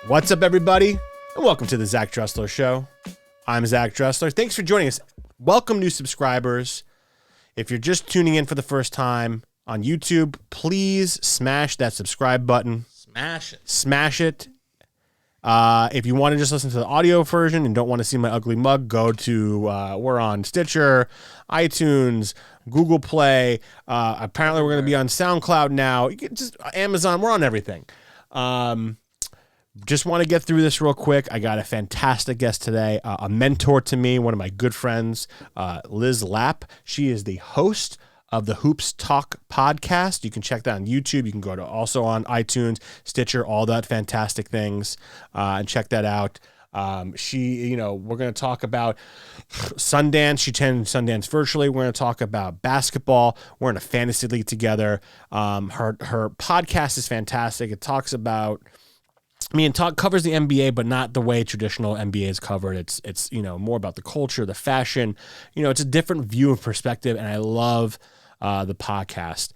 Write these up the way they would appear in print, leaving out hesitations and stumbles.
What's up, everybody, and welcome to the Zach Dresler Show. I'm Zach Dresler. Thanks for joining us. Welcome, new subscribers. If you're just tuning in for the first time on YouTube, please smash that subscribe button. Smash it. Smash it. If you want to just listen to the audio version and don't want to see my ugly mug, go to, we're on Stitcher, iTunes, Google Play. Apparently, we're going to be on SoundCloud now. You can just Amazon. We're on everything. Just want to get through this real quick. I got a fantastic guest today, a mentor to me, one of my good friends, Liz Lapp. She is the host of the Hoops Talk podcast. You can check that on YouTube. You can go to also on iTunes, Stitcher, all that fantastic things, and check that out. We're going to talk about Sundance. She attended Sundance virtually. We're going to talk about basketball. We're in a fantasy league together. Her podcast is fantastic. It talks about, covers the NBA, but not the way traditional NBA is covered. It's more about the culture, the fashion. It's a different view and perspective, and I love the podcast.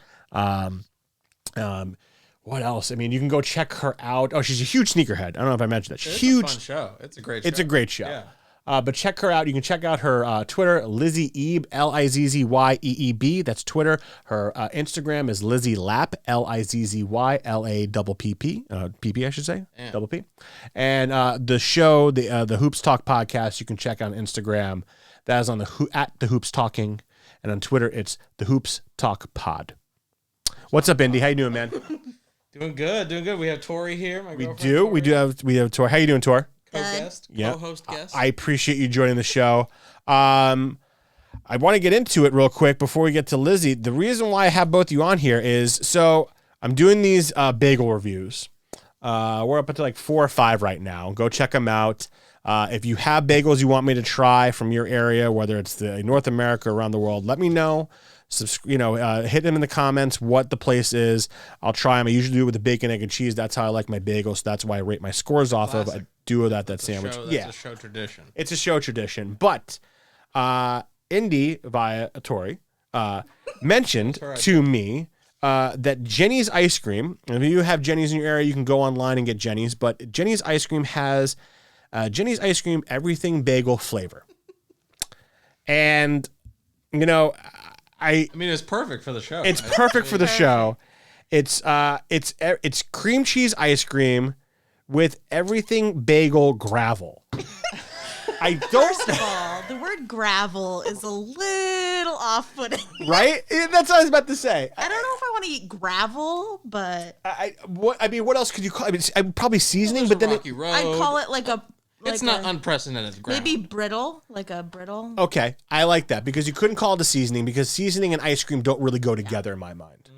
What else? You can go check her out. Oh, she's a huge sneakerhead. I don't know if I mentioned that. It's huge. A fun show. It's a great show. It's a great show. Yeah. But check her out. You can check out her Twitter, Lizzie Eeb, Lizzyeeb. That's Twitter. Her Instagram is Lizzie Lapp, LizzyeLapp, PP, I should say, yeah. Double P. And the show, the Hoops Talk podcast, you can check out on Instagram. That is on at the Hoops Talking, and on Twitter it's the Hoops Talk Pod. What's up, Indy? How you doing, man? Doing good. We have Tori here. We have Tori. How you doing, Tori? Co-guest, yeah. Co-host guest. I appreciate you joining the show. I want to get into it real quick before we get to Lizzie. The reason why I have both of you on here is, so I'm doing these bagel reviews. We're up to like 4 or 5 right now. Go check them out. If you have bagels you want me to try from your area, whether it's the North America or around the world, let me know. Hit them in the comments what the place is. I'll try them. I usually do it with the bacon, egg, and cheese. That's how I like my bagels. So that's why I rate my scores off of. I do that sandwich. That's a show tradition. It's a show tradition. But Indy via Tori mentioned to me that Jeni's ice cream. If you have Jeni's in your area, you can go online and get Jeni's. But Jeni's ice cream has Jeni's ice cream everything bagel flavor, and it's perfect for the show. It's perfect for the show. It's cream cheese ice cream with everything bagel gravel. First of all, the word gravel is a little off-putting. Right? That's what I was about to say. I don't know if I want to eat gravel, but what else could you call it? Probably seasoning, Well, but then Rocky Road. I'd call it like a... It's not unprecedented gravel. Maybe brittle, like a brittle. Okay, I like that because you couldn't call it a seasoning because seasoning and ice cream don't really go together in my mind.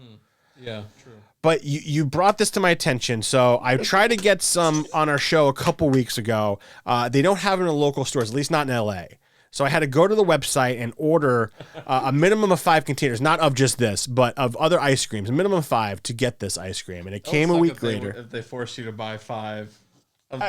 Yeah, true. But you brought this to my attention, so I tried to get some on our show a couple weeks ago. They don't have it in the local stores, at least not in LA. So I had to go to the website and order a minimum of 5 containers, not of just this, but of other ice creams, a minimum of 5 to get this ice cream. And it came a week later. If they forced you to buy 5 of the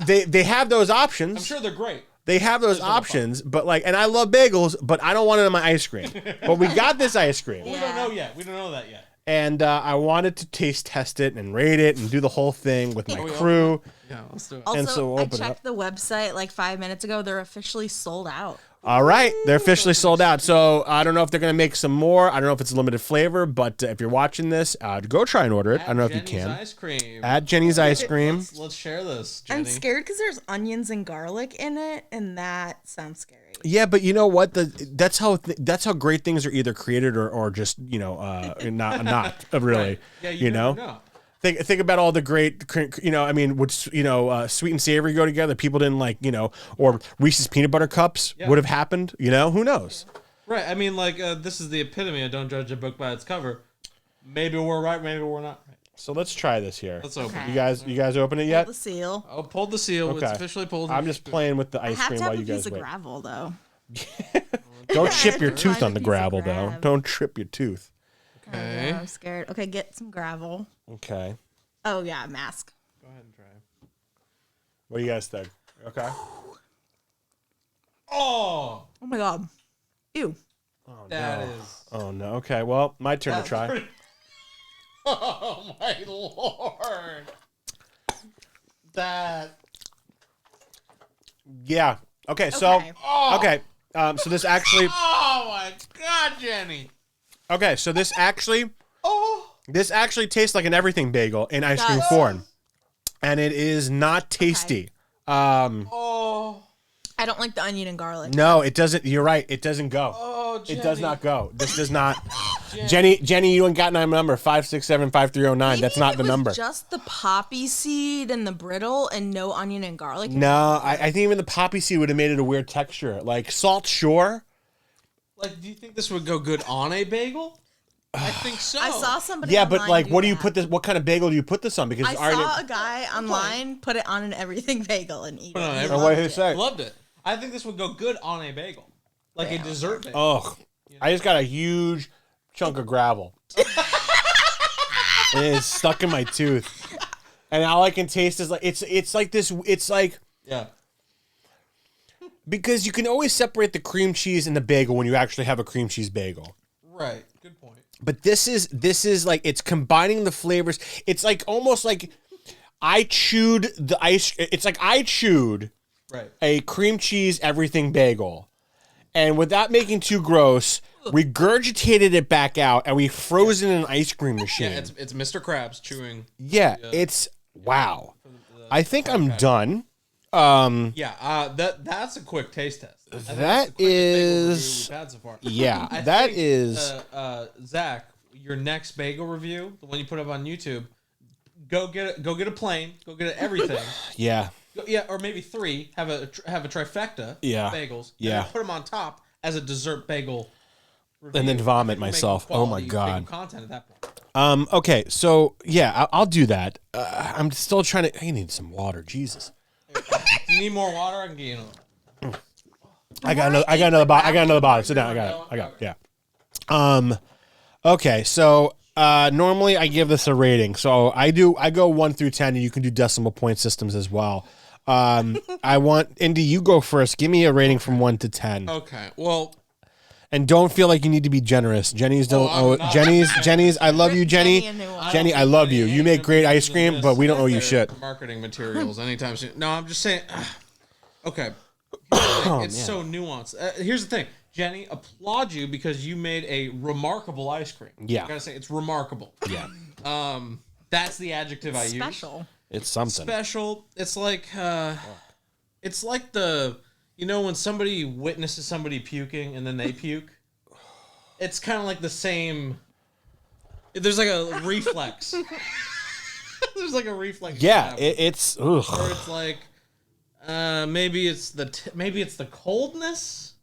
they bagel. have those options. I'm sure they're great. They have those options, but and I love bagels, but I don't want it in my ice cream. But we got this ice cream. We don't know yet. We don't know that yet. And I wanted to taste test it and rate it and do the whole thing with my crew. Yeah, let's do it. Also, and so I checked the website like 5 minutes ago. They're officially sold out. All right. They're officially sold out. So I don't know if they're going to make some more. I don't know if it's a limited flavor, but if you're watching this, go try and order it. I don't know if you can. Ice cream. At Jeni's Ice Cream. Let's share this, Jeni. I'm scared because there's onions and garlic in it, and that sounds scary. Yeah, but you know what? That's how great things are either created or just not really. Right. Yeah, you know. Think about all the great, would sweet and savory go together? People didn't or Reese's peanut butter cups would have happened. Who knows? Right. This is the epitome of don't judge a book by its cover. Maybe we're right, maybe we're not right. So let's try this here. Let's open it. You guys open it yet? Pull the seal. Oh, pulled the seal. Okay. It's officially pulled. I'm just playing with the ice cream while you guys have a piece wait. of gravel, though. Don't chip your tooth on the Piece of gravel, though. grab. Don't trip your tooth. Okay. I'm scared. Okay, get some gravel. Okay. Oh, yeah, mask. Go ahead and try. What do you guys think? Okay. Oh my God. Ew. Oh, that no. is. Oh, no. Okay, well, my turn to try. Oh, my Lord. that. Yeah. Okay. So Okay. okay. So this actually. Oh my God, Jeni. Okay. So this actually. Oh. This actually tastes like an everything bagel in ice cream Does. form, and it is not tasty. Oh. I don't like the onion and garlic. No, it doesn't. You're right. It doesn't go. Oh, Jeni. It does not go. This does not. Jeni, you ain't got my number 5675309. Maybe That's not it the was number. Just the poppy seed and the brittle and no onion and garlic. No, I think even the poppy seed would have made it a weird texture. Like salt, sure. Like, do you think this would go good on a bagel? I think so. I saw somebody. Yeah, but online like, what do you that. put this? What kind of bagel do you put this on? Because I it's already. saw a guy online put it on an everything bagel and eat Put it on it. He everything. What did loved he it. say? Loved it. I think this would go good on a bagel, like a dessert bagel. Oh, I just got a huge chunk of gravel. It is stuck in my tooth, and all I can taste is like it's like this. It's like Yeah. because you can always separate the cream cheese and the bagel when you actually have a cream cheese bagel. Right. Good point. But this is like it's combining the flavors. It's like almost like I chewed the ice. It's like I chewed Right. a cream cheese everything bagel, and without making too gross, regurgitated it back out, and we froze it in an ice cream machine. Yeah, it's Mr. Krabs chewing. Yeah, it's wow. I think I'm done. Yeah, that's a quick taste test. I think That that's the quickest bagel review is- we've had so far. Yeah, I that think, is. Zach, your next bagel review, the one you put up on YouTube. Go get a plane. Go get everything. Yeah, Yeah, or maybe 3. Have a trifecta. Yeah. Of bagels. Yeah. And then put them on top as a dessert bagel. Review. and then vomit You're making myself. Oh my quality god. bagel content at that point. Okay, so yeah, I'll do that. I'm still trying to. I need some water. Jesus. Do you need more water? I can get you another. I got another bottle. I got another bottle. Sit down. I got it. Yeah. Okay, so normally I give this a rating. So I go 1 through 10, and you can do decimal point systems as well. I want Indy, you go first. Give me a rating from 1 to 10. Okay. Well, And don't feel like you need to be generous. Jenny's don't I'm owe not. Jenny's I love you, Jenny. Jenny a new one. Jenny, I love you. You make great ice cream, but we don't owe you shit. Marketing materials anytime soon. No, I'm just saying. Okay. It's so nuanced. Here's the thing, Jeni. Applaud you because you made a remarkable ice cream. Yeah. I gotta say it's remarkable. Yeah. That's the adjective I use. Special. It's something. Special. It's like the when somebody witnesses somebody puking and then they puke. It's kind of like the same. There's like a reflex. There's like a reflex. Yeah, it's ugh. Or it's like, maybe it's the coldness.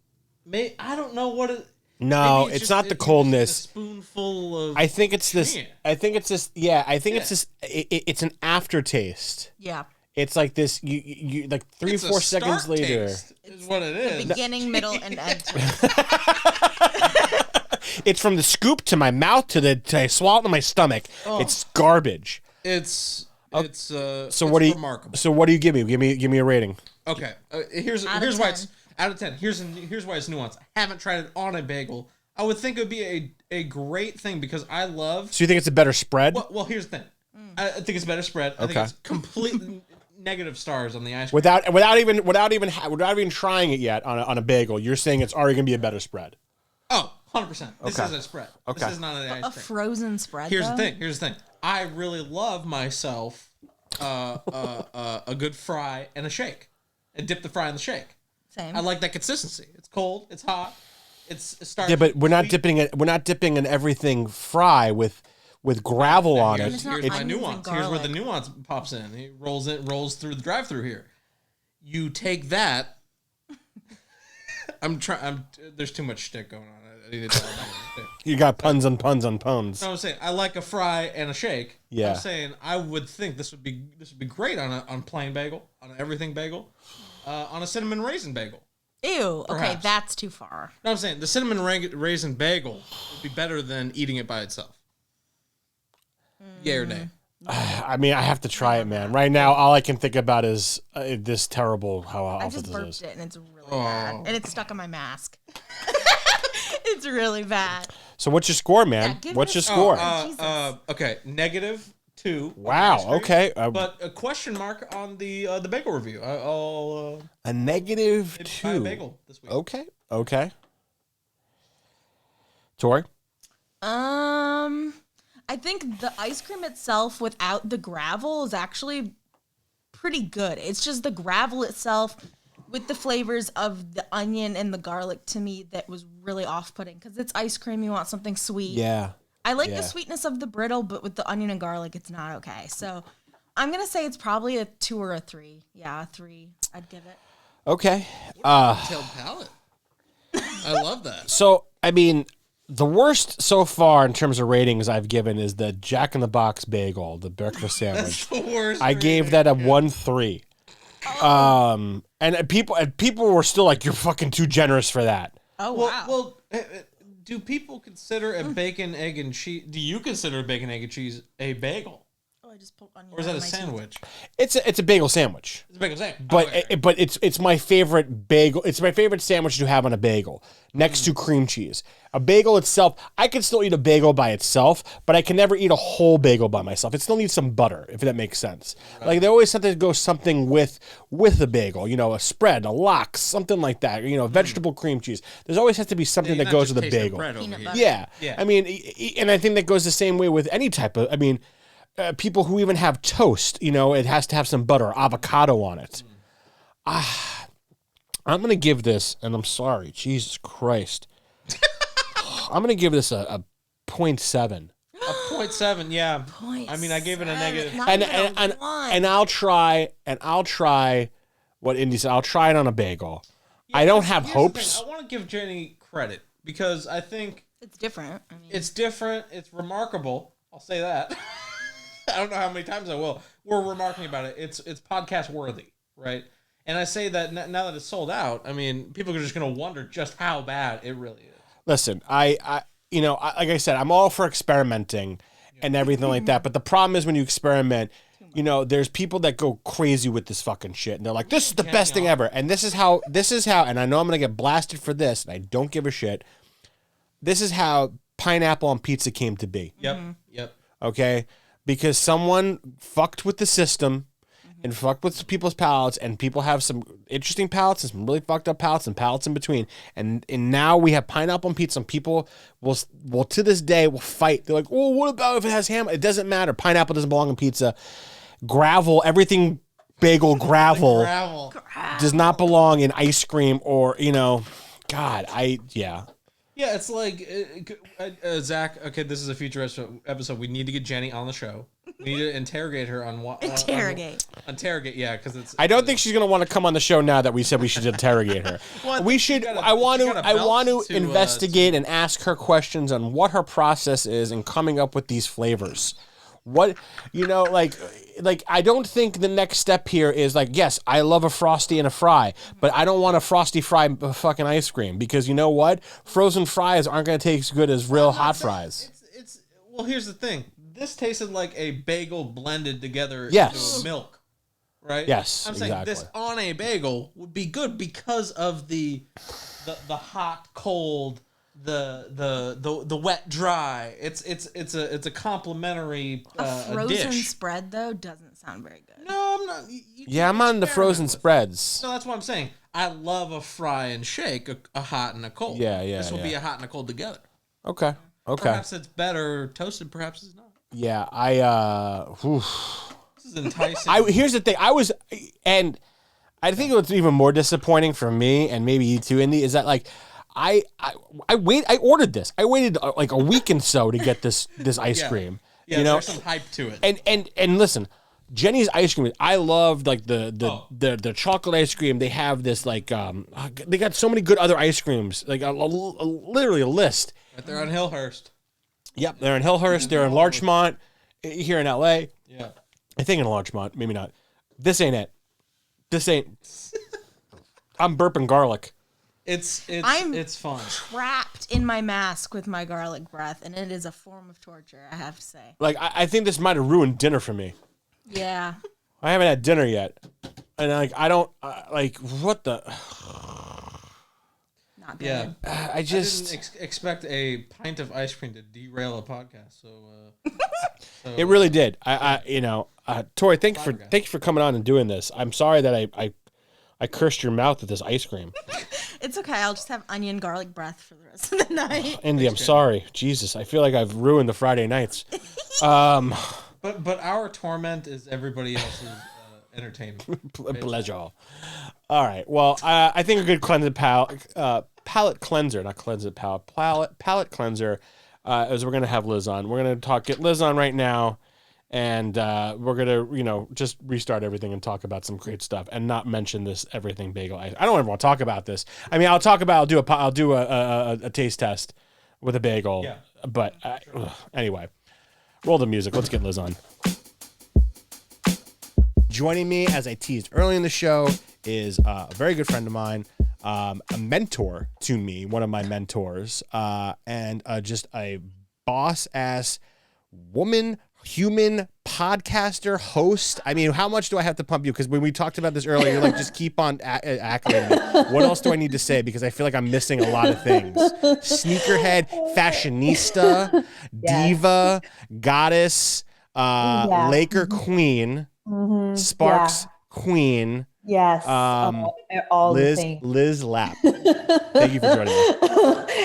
I don't know what it. No, maybe it's just- not the just coldness. a spoonful of. I think it's this. Shit. I think it's this. Yeah, I think it's Yeah. this. It's an aftertaste. Yeah. It's like this. You like 3 It's a 4 seconds start later. taste, is what it is. Beginning, middle, and end. It's from the scoop to my mouth to I swallow it in my stomach. Oh. It's garbage. It's So it's what do you? remarkable. So what do you give me? Give me a rating. Okay, here's Out of why 10. it's out of 10. Here's why it's nuanced. I haven't tried it on a bagel. I would think it would be a great thing because I love. So you think it's a better spread? Well, here's the thing. I think it's better spread. I think Okay. it's completely negative stars on the ice cream. Without even trying it yet on a bagel, you're saying it's already gonna be a better spread. Oh, 100%. This Okay. is a spread. Okay. This is not an A ice cream. frozen spread. Here's though? the thing. Here's the thing. I really love myself a good fry and a shake, and dip the fry in the shake. Same. I like that consistency. It's cold. It's hot. It starts. Yeah, but we're not sweet. dipping it. We're not dipping an everything fry with gravel on it. Here's not my onions and nuance. Here's where the garlic. nuance pops in. He rolls through the drive-through here. You take that. There's too much shtick going on. I need to tell you. You got puns on puns on puns. No, I'm saying I like a fry and a shake. Yeah. I'm saying I would think this would be great on a plain bagel, on an everything bagel, on a cinnamon raisin bagel. Ew. Okay, Perhaps. that's too far. No, I'm saying the cinnamon raisin bagel would be better than eating it by itself. Yay or nay? I mean, I have to try it, man. Right now, all I can think about is this terrible how I awful just this burped is. it and it's really bad, and it's stuck in my mask. It's really bad. So what's your score, man? Yeah, give What's it your a- score? Jesus. Okay, -2 2. Wow. Okay. But a question mark on the bagel review. I'll a negative maybe try a 2. bagel this week. Okay. Tori? I think the ice cream itself without the gravel is actually pretty good. It's just the gravel itself with the flavors of the onion and the garlic to me that was really off-putting because it's ice cream. You want something sweet. Yeah. I like the sweetness of the brittle, but with the onion and garlic, it's not okay. So I'm going to say it's probably a 2 or a 3. Yeah, a 3. I'd give it. Okay. Tailed palate. I love that. So, I mean, the worst so far in terms of ratings I've given is the Jack in the Box bagel, the breakfast sandwich. That's the worst. I gave that a 1-3. And people were still like, "You're fucking too generous for that." Oh, wow. Well, do people consider a bacon, egg, and cheese? Do you consider a bacon, egg, and cheese a bagel? Oh, I just put onion Or is that on a my sandwich? It's a bagel sandwich. It's a bagel sandwich. But Okay. but it's my favorite bagel. It's my favorite sandwich to have on a bagel next to cream cheese. A bagel itself, I can still eat a bagel by itself, but I can never eat a whole bagel by myself. It still needs some butter, if that makes sense. Right. Like there always have to go something with the bagel, a spread, a lox, something like that. Vegetable cream cheese. There's always has to be something that goes with a bagel. Peanut butter. Yeah. Yeah. I mean, and I think that goes the same way with any type of. I mean. People who even have toast, it has to have some butter, avocado on it. I'm going to give this, and I'm sorry, Jesus Christ. I'm going to give this a 0.7. A 0.7, yeah. I mean, I gave it a negative. And I'll try what Indy said. I'll try it on a bagel. Yeah, I don't have here's the hopes. thing. I want to give Jeni credit because I think it's different. I mean, it's different. It's remarkable. I'll say that. I don't know how many times I will. We're remarking about it. It's podcast worthy, right? And I say that now that it's sold out, I mean, people are just going to wonder just how bad it really is. Listen, I like I said, I'm all for experimenting and everything like that. But the problem is when you experiment, there's people that go crazy with this fucking shit, and they're like, "This is the best thing ever," and this is how. And I know I'm gonna get blasted for this, and I don't give a shit. This is how pineapple on pizza came to be. Yep. Okay. Because someone fucked with the system and fucked with people's palates, and people have some interesting palates and some really fucked up palates and palates in between. And now we have pineapple on pizza, and people will to this day will fight. They're like, "Oh, what about if it has ham?" It doesn't matter. Pineapple doesn't belong in pizza. Gravel, everything bagel gravel does not belong in ice cream or God, Yeah, it's like, Zach, okay, this is a future episode. We need to get Jeni on the show. We need to interrogate her on what... Interrogate, yeah, because it's... I don't think she's going to want to come on the show now that we said we should interrogate her. We should... I want to investigate and ask her questions on what her process is in coming up with these flavors. What, like I don't think the next step here is like, yes, I love a Frosty and a fry, but I don't want a Frosty fry fucking ice cream because you know what? Frozen fries aren't going to taste as good as real hot fries. Well, here's the thing. This tasted like a bagel blended together Yes. into milk, right? Yes, I'm saying this on a bagel would be good because of the hot, cold, the wet, dry. It's a complimentary frozen dish. spread though doesn't sound very good. No, I'm not. I'm on the frozen spreads. No, that's what I'm saying. I love a fry and shake, a hot and a cold. Yeah. This will be a hot and a cold together. Okay. Perhaps it's better toasted. Perhaps it's not. Yeah, This is enticing. Here's the thing. And I think what's even more disappointing for me, and maybe you too, Indy, is that like I ordered this. I waited like a week and so to get this ice cream. Yeah, there's some hype to it. And listen, Jeni's ice cream. I loved like the chocolate ice cream. They have this like they got so many good other ice creams. Like literally a list. Right there on Hillhurst. Yep, they're in Hillhurst. They're in Larchmont, here in LA. Yeah, I think in Larchmont, maybe not. This ain't it. This ain't. I'm burping garlic. It's fun. Trapped in my mask with my garlic breath, and it is a form of torture, I have to say. Like I think this might have ruined dinner for me. Yeah. I haven't had dinner yet, and like I don't like what the. not good. Yeah. I just didn't expect a pint of ice cream to derail a podcast. So, it really did. Tori, thank you for coming on and doing this. I'm sorry that I cursed your mouth with this ice cream. It's okay. I'll just have onion garlic breath for the rest of the night. Indy, I'm sorry. Jesus, I feel like I've ruined the Friday nights. But our torment is everybody else's entertainment. Pleasure. All right. Well, I think a good palate cleanser, not cleanse it, palate cleanser, is we're gonna have Liz on. We're gonna get Liz on right now, and we're gonna just restart everything and talk about some great stuff, and not mention this everything bagel. I don't ever want to talk about this. I mean, I'll do a taste test with a bagel. Yeah. But anyway, roll the music. Let's get Liz on. Joining me, as I teased early in the show, is a very good friend of mine, a mentor to me, one of my mentors, and just a boss-ass woman, human podcaster, host. I mean, how much do I have to pump you? Because when we talked about this earlier, you're like, just keep on activating me. What else do I need to say? Because I feel like I'm missing a lot of things. Sneakerhead, fashionista, diva, goddess, Laker queen, Sparks queen. Yes. All Liz, the things. Liz Lapp. Thank you for joining me.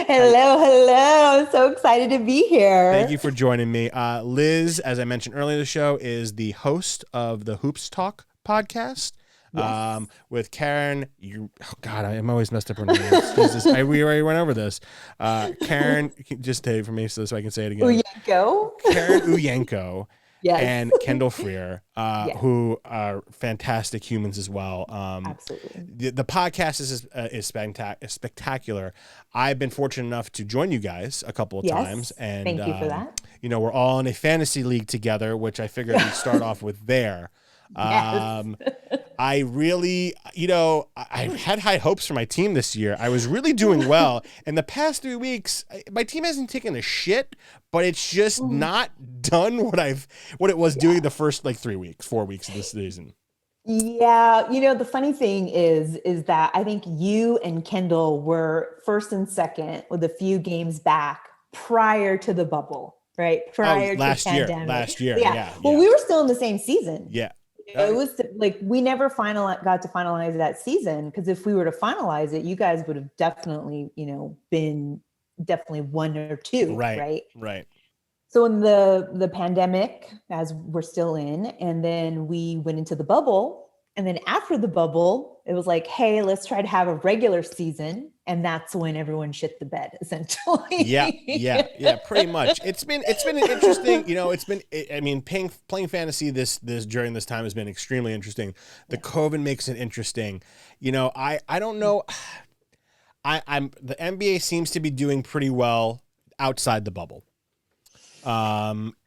Hello. I'm so excited to be here. Thank you for joining me. Liz, as I mentioned earlier in the show, is the host of the Hoops Talk podcast. Yes. With Karen, I'm always messed up her name. Jesus, we already went over this. Karen, just say it for me so I can say it again. Uyenko. Karen Uyenko. Yes. And Kendall Freer, Yes. who are fantastic humans as well. Absolutely. The podcast is spectacular. I've been fortunate enough to join you guys a couple of times, and thank you for that. We're all in a fantasy league together, which I figured we'd start off with there. Yes. I really, I had high hopes for my team this year. I was really doing well. In the past 3 weeks, my team hasn't taken a shit, but it's just not done what it was doing the first 4 weeks of this season. Yeah. The funny thing is that I think you and Kendall were first and second with a few games back prior to the bubble, right? Prior to last the pandemic. Last year. Yeah. Well, we were still in the same season. Yeah. It was we never got to finalize that season, because if we were to finalize it, you guys would have definitely, been definitely 1 or 2, right? Right. So in the pandemic, as we're still in, and then we went into the bubble, and then after the bubble, it was like, hey, let's try to have a regular season. And that's when everyone shit the bed, essentially. Yeah, pretty much. It's been an interesting, playing fantasy this during this time has been extremely interesting. The COVID makes it interesting. I don't know. The NBA seems to be doing pretty well outside the bubble.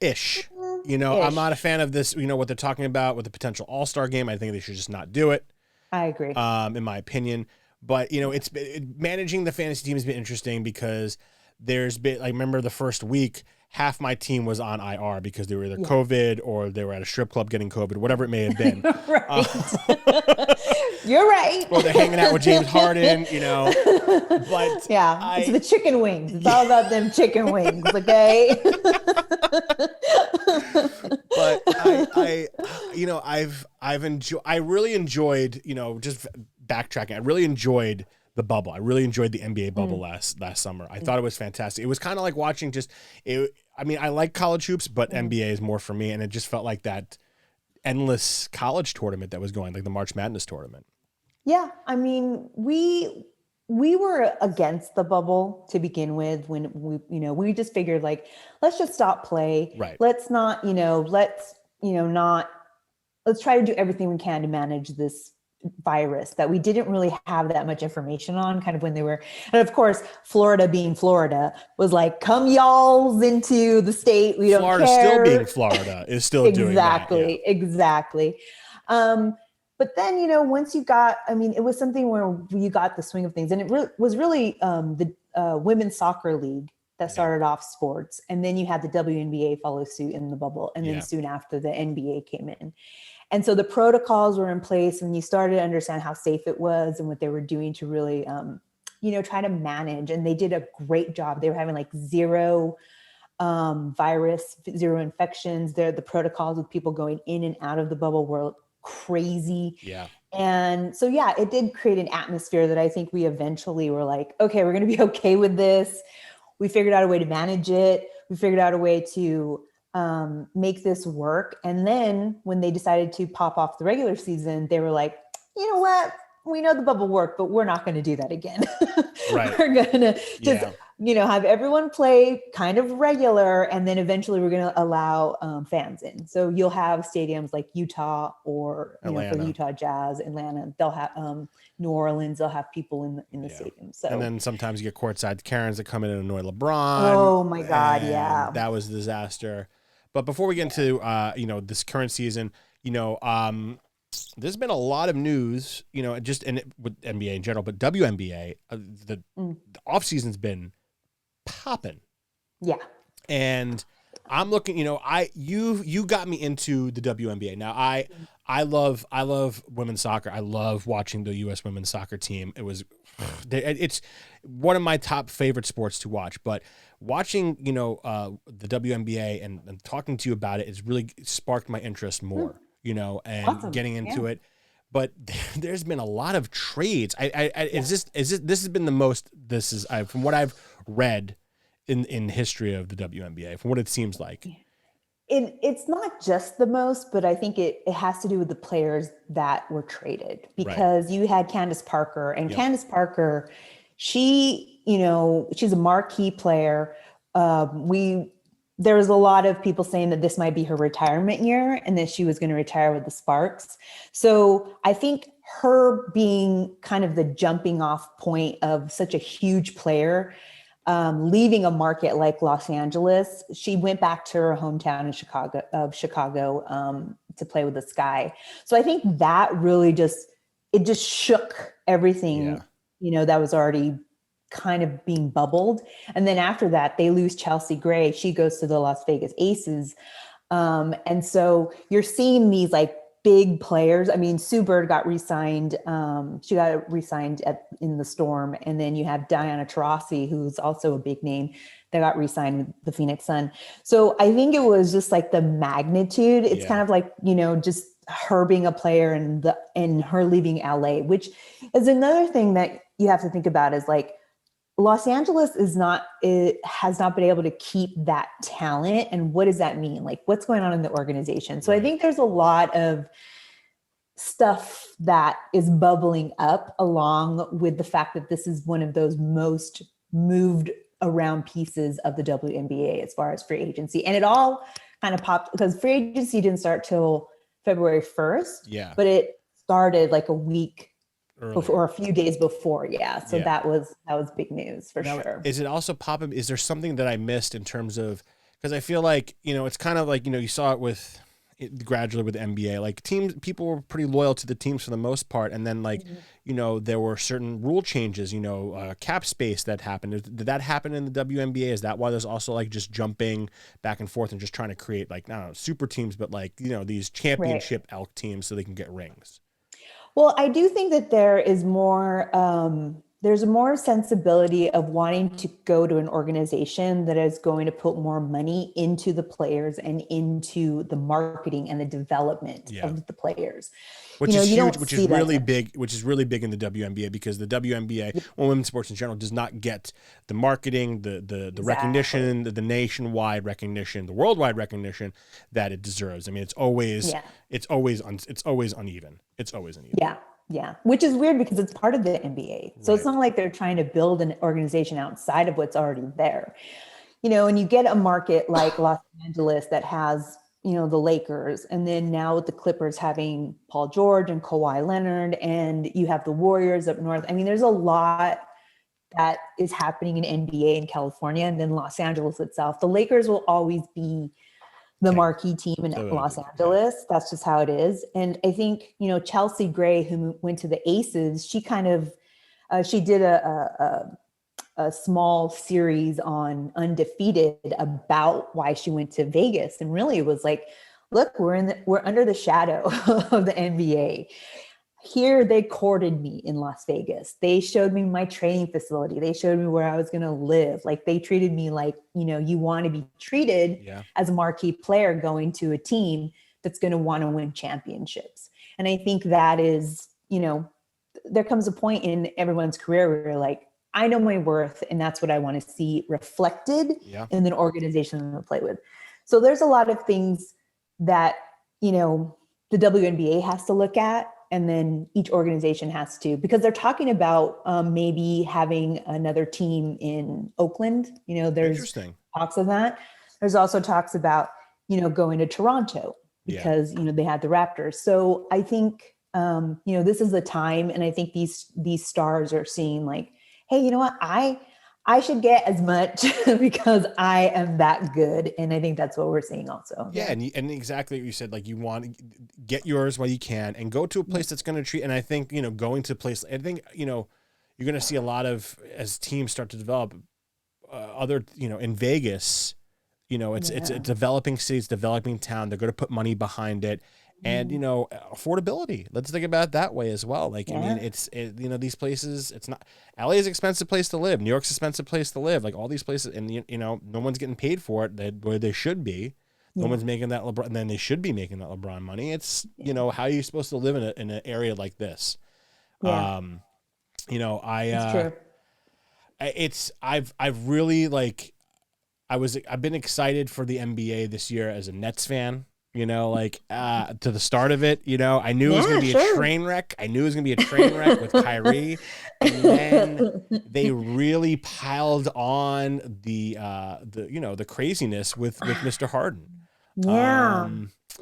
Ish. I'm not a fan of this, what they're talking about with the potential All-Star game. I think they should just not do it. I agree. In my opinion. But, managing the fantasy team has been interesting because there's been, I remember the first week, half my team was on IR because they were either COVID or they were at a strip club getting COVID, whatever it may have been. You're right. Or they're hanging out with James Harden, But it's the chicken wings. It's all about them chicken wings, okay? But I really enjoyed, just backtracking. I really enjoyed the bubble. I really enjoyed the NBA bubble last summer. I thought it was fantastic. It was kind of like watching I like college hoops, but NBA is more for me. And it just felt like that endless college tournament that was going, like the March Madness tournament. Yeah. I mean, we were against the bubble to begin with when we just figured let's just stop play. Right. Let's not, let's try to do everything we can to manage this virus that we didn't really have that much information on, kind of when they were. And of course, Florida being Florida was like, come y'alls into the state. We don't Florida care. Still being Florida is still doing that. Exactly. But then, once you got, it was something where you got the swing of things, and it was really the women's soccer league that started off sports. And then you had the WNBA follow suit in the bubble. And then soon after the NBA came in. And so the protocols were in place, and you started to understand how safe it was and what they were doing to really, try to manage, and they did a great job. They were having like zero virus, zero infections. The protocols with people going in and out of the bubble were crazy. Yeah. And so, yeah, it did create an atmosphere that I think we eventually were like, okay, we're going to be okay with this. We figured out a way to manage it. We figured out a way to make this work. And then when they decided to pop off the regular season, they were like, you know what? We know the bubble worked, but we're not going to do that again. Right. We're going to just, have everyone play kind of regular. And then eventually we're going to allow fans in. So you'll have stadiums like Utah or for the Utah Jazz, Atlanta, they'll have New Orleans, they'll have people in the stadium. So, and then sometimes you get courtside Karens that come in and annoy LeBron. Oh my God. Yeah. That was a disaster. But before we get into, this current season, there's been a lot of news, with NBA in general, but WNBA, the off season's been popping. Yeah. And I'm looking, you got me into the WNBA. Now I love women's soccer. I love watching the U.S. women's soccer team. It's one of my top favorite sports to watch, but watching, the WNBA and talking to you about it has really sparked my interest more, and awesome. Getting into it. But there's been a lot of trades. This has been the most, from what I've read in history of the WNBA, from what it seems like. It's not just the most, but I think it has to do with the players that were traded, because you had Candace Parker, and Candace Parker, she's a marquee player. There was a lot of people saying that this might be her retirement year and that she was going to retire with the Sparks. So I think her being kind of the jumping off point of such a huge player, leaving a market like Los Angeles, she went back to her hometown in Chicago to play with the Sky. So I think that really just shook everything, that was already kind of being bubbled. And then after that, they lose Chelsea Gray. She goes to the Las Vegas Aces. And so you're seeing these like big players. I mean, Sue Bird got re-signed. She got re-signed in the Storm. And then you have Diana Taurasi, who's also a big name, that got re-signed with the Phoenix Sun. So I think it was just like the magnitude. It's kind of like, just her being a player and her leaving LA, which is another thing that you have to think about, is like, Los Angeles has not been able to keep that talent. And what does that mean? Like, what's going on in the organization? So I think there's a lot of stuff that is bubbling up, along with the fact that this is one of those most moved around pieces of the WNBA as far as free agency. And it all kind of popped because free agency didn't start till February 1st. Yeah. But it started like a week before, or a few days before. So that was big news for sure. Is it also popping? Is there something that I missed in terms of, because I feel like, it's kind of like, you saw it gradually with the NBA, like people were pretty loyal to the teams for the most part. And then like, there were certain rule changes, cap space that happened. Did that happen in the WNBA? Is that why there's also like just jumping back and forth and just trying to create like, I don't know, super teams, but like, these championship elk teams so they can get rings? Well, I do think that there is more, there's more sensibility of wanting to go to an organization that is going to put more money into the players and into the marketing and the development of the players. Which is huge, which is really big in the WNBA, because the WNBA, or women's sports in general, does not get the marketing, the recognition, the nationwide recognition, the worldwide recognition that it deserves. I mean, it's always uneven. It's always uneven. Yeah. Which is weird because it's part of the NBA. So it's not like they're trying to build an organization outside of what's already there. And you get a market like Los Angeles that has, the Lakers, and then now with the Clippers having Paul George and Kawhi Leonard, and you have the Warriors up north. I mean, there's a lot that is happening in NBA in California, and then Los Angeles itself. The Lakers will always be the marquee team in Los Angeles. That's just how it is. And I think, Chelsea Gray, who went to the Aces, she kind of, she did a small series on Undefeated about why she went to Vegas. And really it was like, look, we're under the shadow of the NBA. here they courted me in Las Vegas. They showed me my training facility. They showed me where I was going to live. Like they treated me like, you want to be treated as a marquee player going to a team that's going to want to win championships. And I think that is, there comes a point in everyone's career where you're like, I know my worth, and that's what I want to see reflected in the organization I'm going to play with. So there's a lot of things that, the WNBA has to look at, and then each organization has to, because they're talking about maybe having another team in Oakland. There's talks of that. There's also talks about, going to Toronto because, they had the Raptors. So I think, this is the time. And I think these stars are seeing like, hey, you know what? I should get as much because I am that good. And I think that's what we're seeing also. Yeah. And exactly what you said, like you want to get yours while you can and go to a place that's going to treat. And I think, going to a place, I think, you're going to see a lot of, as teams start to develop other, in Vegas, it's a developing city, it's a developing town. They're going to put money behind it. And, affordability, let's think about it that way as well. Like, I mean, these places, it's not, LA is an expensive place to live. New York's an expensive place to live. Like all these places, and no one's getting paid for it where they should be. No one's making that LeBron, and then they should be making that LeBron money. It's, how are you supposed to live in an area like this? Yeah. It's true. I've really I've been excited for the NBA this year as a Nets fan. To the start of it, I knew it was going to be a train wreck. I knew it was going to be a train wreck with Kyrie. And then they really piled on the craziness with Mr. Harden. Yeah.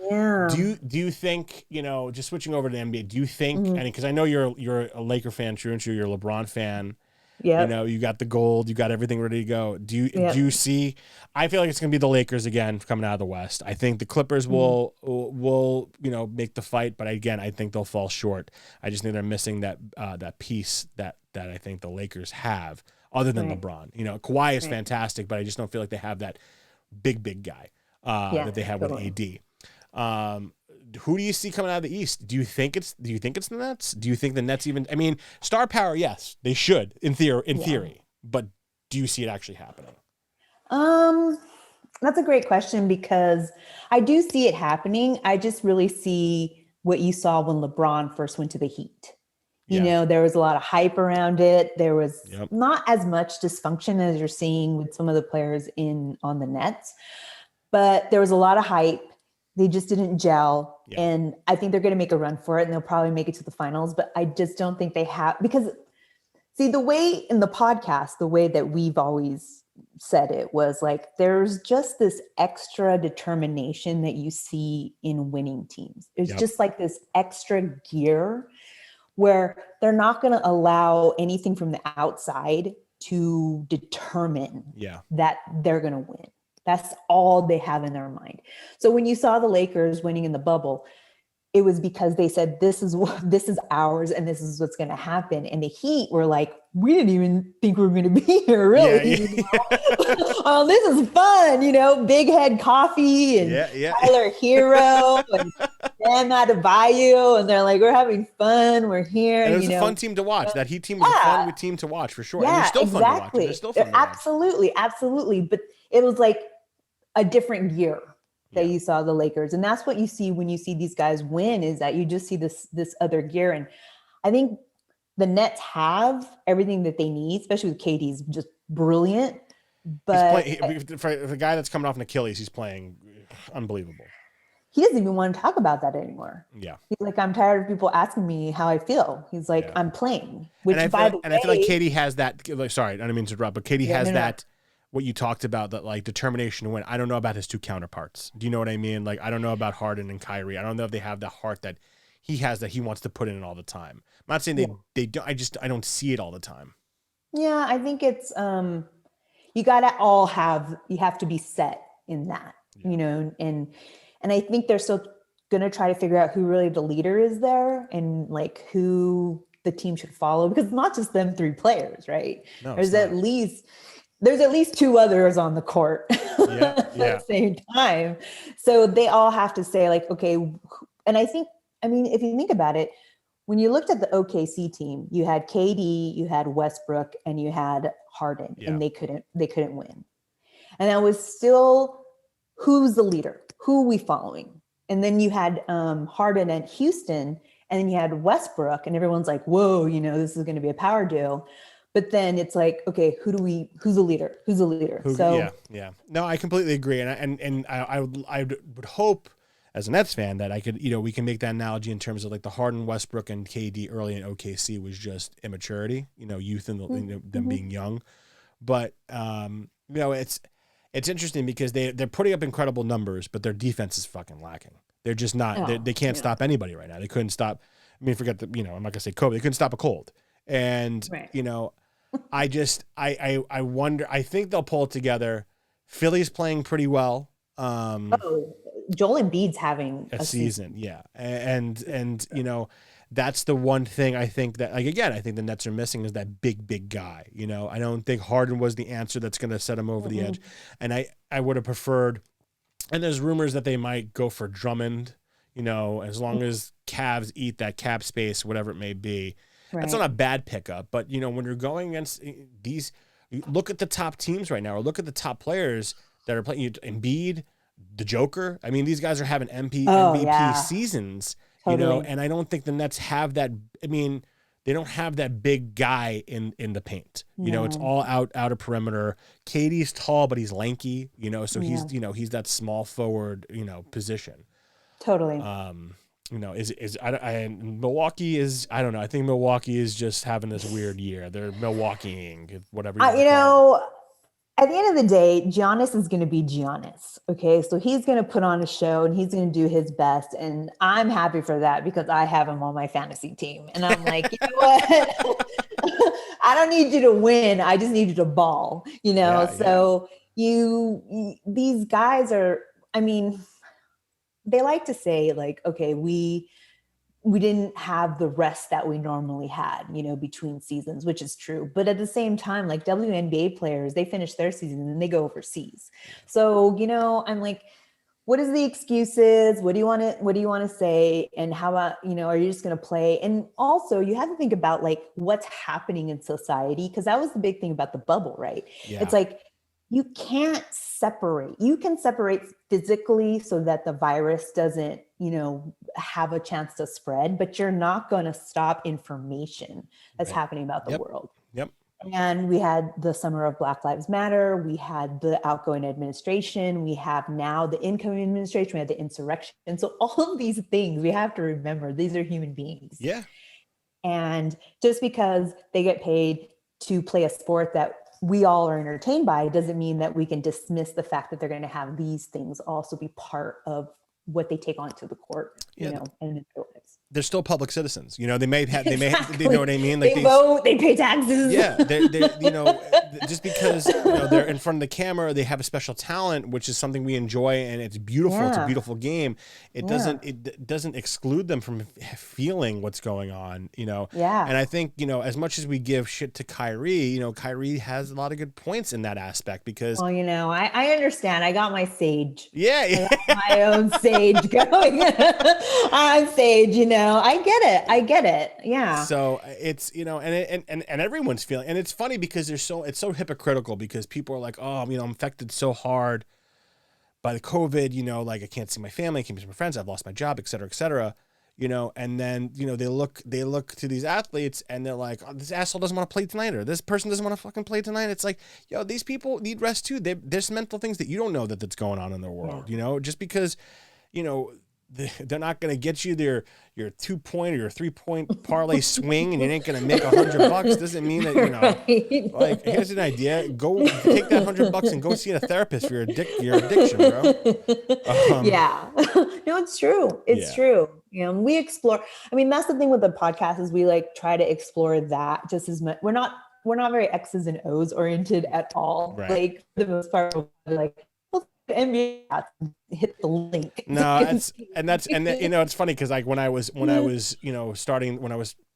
Do you think, just switching over to the NBA, do you think, and because I know you're a Laker fan, true and true, you're a LeBron fan. Yeah. You got the gold, you got everything ready to go. Do you see, I feel like it's going to be the Lakers again coming out of the West. I think the Clippers will make the fight, but again, I think they'll fall short. I just think they're missing that piece that I think the Lakers have other than LeBron. Kawhi is fantastic, but I just don't feel like they have that big guy that they have with AD. Who do you see coming out of the East? Do you think it's the Nets? Do you think the Nets even? I mean, star power, yes, they should in theory, but do you see it actually happening? That's a great question because I do see it happening. I just really see what you saw when LeBron first went to the Heat. There was a lot of hype around it. There was not as much dysfunction as you're seeing with some of the players on the Nets, but there was a lot of hype. They just didn't gel. Yeah. And I think they're going to make a run for it and they'll probably make it to the finals, but I just don't think they have, because see the way in the podcast, the way that we've always said it was like, there's just this extra determination that you see in winning teams. It's just like this extra gear where they're not going to allow anything from the outside to determine that they're going to win. That's all they have in their mind. So when you saw the Lakers winning in the bubble, it was because they said, this is ours and this is what's going to happen. And the Heat were like, we didn't even think we were going to be here, really. Oh, this is fun, Big Head Coffee and Tyler Hero and Bam Adebayo. And they're like, we're having fun. We're here. And it was a fun team to watch. That Heat team was a fun team to watch for sure. Yeah, and they're still exactly. fun to watch. They're still fun to watch. Absolutely. But it was like a different gear that you saw the Lakers. And that's what you see when you see these guys win, is that you just see this other gear. And I think the Nets have everything that they need, especially with KD's just brilliant. But for the guy that's coming off an Achilles, he's playing unbelievable. He doesn't even want to talk about that anymore. Yeah. He's like, I'm tired of people asking me how I feel. He's like, I'm playing. Which I feel like KD has that, sorry, I don't mean to interrupt, but KD has that, what you talked about, that like determination to win. I don't know about his two counterparts. Do you know what I mean? Like, I don't know about Harden and Kyrie. I don't know if they have the heart that he has that he wants to put in all the time. I'm not saying they don't, I don't see it all the time. Yeah. I think it's, you have to be set in that, and I think they're still going to try to figure out who really the leader is there and like who the team should follow, because it's not just them three players, right? No, there's at least two others on the court at the same time. So they all have to say like, okay. And I think, if you think about it, when you looked at the OKC team, you had KD, you had Westbrook, and you had Harden, and they couldn't win. And that was still, who's the leader? Who are we following? And then you had Harden at Houston, and then you had Westbrook, and everyone's like, whoa, this is going to be a power duo. But then it's like, okay, who's the leader? Who's the leader? Yeah. No, I completely agree. And I would hope as a Nets fan that I could, we can make that analogy in terms of like the Harden, Westbrook, and KD early in OKC was just immaturity, youth and them being young. But, it's interesting because they're putting up incredible numbers, but their defense is fucking lacking. They're just not, they can't stop anybody right now. They couldn't stop, forget the, I'm not gonna say COVID, they couldn't stop a cold. And, I wonder, I think they'll pull it together. Philly's playing pretty well. Joel Embiid's having a season. Yeah. And that's the one thing I think that, like, again, I think the Nets are missing is that big guy. I don't think Harden was the answer that's going to set him over the edge. And I would have preferred, and there's rumors that they might go for Drummond, as long as Cavs eat that cap space, whatever it may be. Right. That's not a bad pickup. But, when you're going against these, look at the top teams right now, or look at the top players that are playing. Embiid, the Joker. These guys are having MVP seasons. Totally. And I don't think the Nets have that. They don't have that big guy in the paint. It's all out of perimeter. KD's tall, but he's lanky. So he's that small forward. Position. Totally. Milwaukee is, I don't know. I think Milwaukee is just having this weird year. They're Milwaukeeing, whatever. At the end of the day, Giannis is going to be Giannis. Okay. So he's going to put on a show and he's going to do his best. And I'm happy for that because I have him on my fantasy team. And I'm like, you know what? I don't need you to win. I just need you to ball, So these guys are, they like to say like, okay, we didn't have the rest that we normally had, between seasons, which is true. But at the same time, like WNBA players, they finish their season and they go overseas. So, I'm like, what is the excuses? What do you want to say? And how about, are you just going to play? And also you have to think about like what's happening in society. Cause that was the big thing about the bubble, right? Yeah. It's like, you can't separate. You can separate physically so that the virus doesn't, have a chance to spread, but you're not going to stop information that's happening about the world. Yep. And we had the summer of Black Lives Matter. We had the outgoing administration. We have now the incoming administration. We had the insurrection. And so all of these things, we have to remember, these are human beings. Yeah. And just because they get paid to play a sport that we all are entertained by doesn't mean that we can dismiss the fact that they're going to have these things also be part of what they take onto the court, and in their lives. They're still public citizens. They may have, you know what I mean? Like they vote, they pay taxes. Yeah. They're just because, they're in front of the camera, they have a special talent, which is something we enjoy and it's beautiful. Yeah. It's a beautiful game. It doesn't exclude them from feeling what's going on, Yeah. And I think, as much as we give shit to Kyrie, Kyrie has a lot of good points in that aspect because. Well, I understand. I got my sage. Yeah. I got my own sage going on stage, I get it. Yeah. So it's, and everyone's feeling, and it's funny because it's so hypocritical because people are like, oh, I'm affected so hard by the COVID, like I can't see my family, I can't see my friends, I've lost my job, et cetera, and then, they look to these athletes and they're like, oh, this asshole doesn't want to play tonight, or this person doesn't want to fucking play tonight. It's like, these people need rest too. There's mental things that you don't know that's going on in their world, just because, they're not going to get you your 2-point or your 3-point parlay swing and you ain't going to make $100 doesn't mean that, right. Like, here's an idea. Go take that $100 and go see a therapist for your addiction, bro. Yeah. No, it's true. It's true. We explore, that's the thing with the podcast is we like try to explore that just as much. We're not very X's and O's oriented at all. Right. Like for the most part, like, NBA hit the link. No, it's funny because like when I was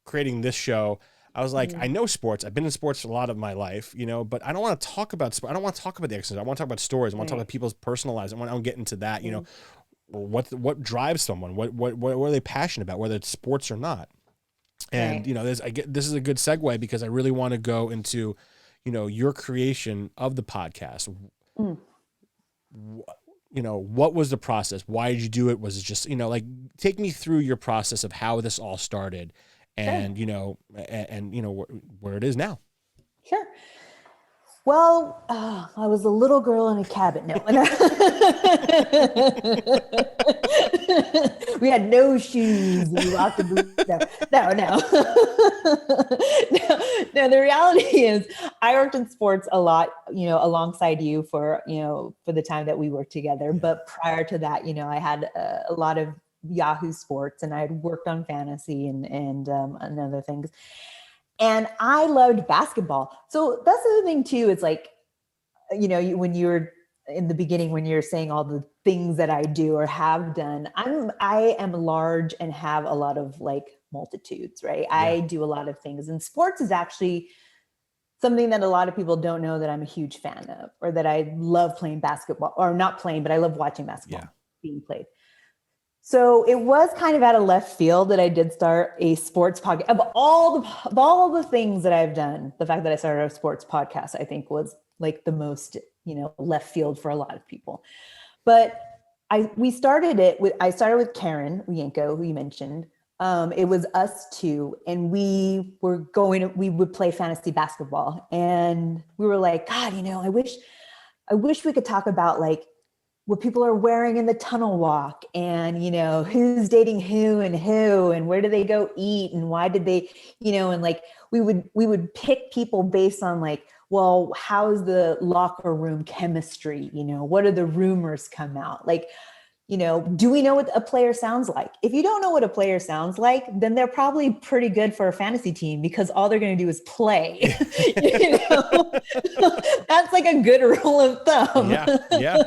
creating this show, I was like, I know sports. I've been in sports for a lot of my life, but I don't want to talk about sport. I don't want to talk about the exercise. I want to talk about stories. I want to talk about people's personal lives. I want to get into that. What drives someone? What are they passionate about? Whether it's sports or not. And, Right. you know, this is a good segue because I really want to go into, you know, your creation of the podcast. Mm. You know, what was the process? Why did you do it? Was it just, you know, like, take me through your process of how this all started and, you know, and you know, where it is now. Sure. Well, I was a little girl in a cabin. No, we had no shoes. We walked in boots. No. No. The reality is, I worked in sports a lot, you know, alongside you for the time that we worked together. But prior to that, you know, I had a lot of Yahoo Sports, and I had worked on fantasy and other things. And I loved basketball. So that's the other thing too. It's like, you know, when you're in the beginning, when you're saying all the things that I do or have done, I am large and have a lot of like multitudes, right? Yeah. I do a lot of things, and sports is actually something that a lot of people don't know that I'm a huge fan of, or that I love playing basketball, or not playing, but I love watching basketball being played. So it was kind of out of left field that I did start a sports podcast. Of all the things that I've done, the fact that I started a sports podcast, I think, was like the most, you know, left field for a lot of people. But I started with Karen Uyenko, who you mentioned. It was us two, and we would play fantasy basketball, and we were like, God, you know, I wish we could talk about like what people are wearing in the tunnel walk, and, you know, who's dating who, and where do they go eat, and why did they, you know, and like we would pick people based on like, well, how's the locker room chemistry? You know, what are the rumors come out? Like, you know, do we know what a player sounds like? If you don't know what a player sounds like, then they're probably pretty good for a fantasy team, because all they're going to do is play. You know, that's like a good rule of thumb. Yeah.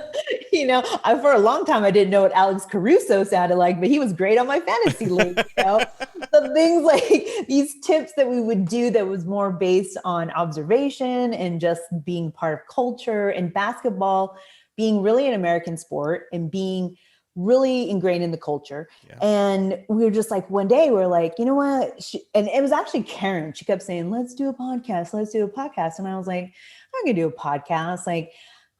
You know, for a long time, I didn't know what Alex Caruso sounded like, but he was great on my fantasy league. You know, the things like these tips that we would do that was more based on observation and just being part of culture, and basketball being really an American sport and being really ingrained in the culture. Yeah. And we were just like, one day we were like, you know what? And it was actually Karen. She kept saying, let's do a podcast. And I was like, I'm going to do a podcast. Like,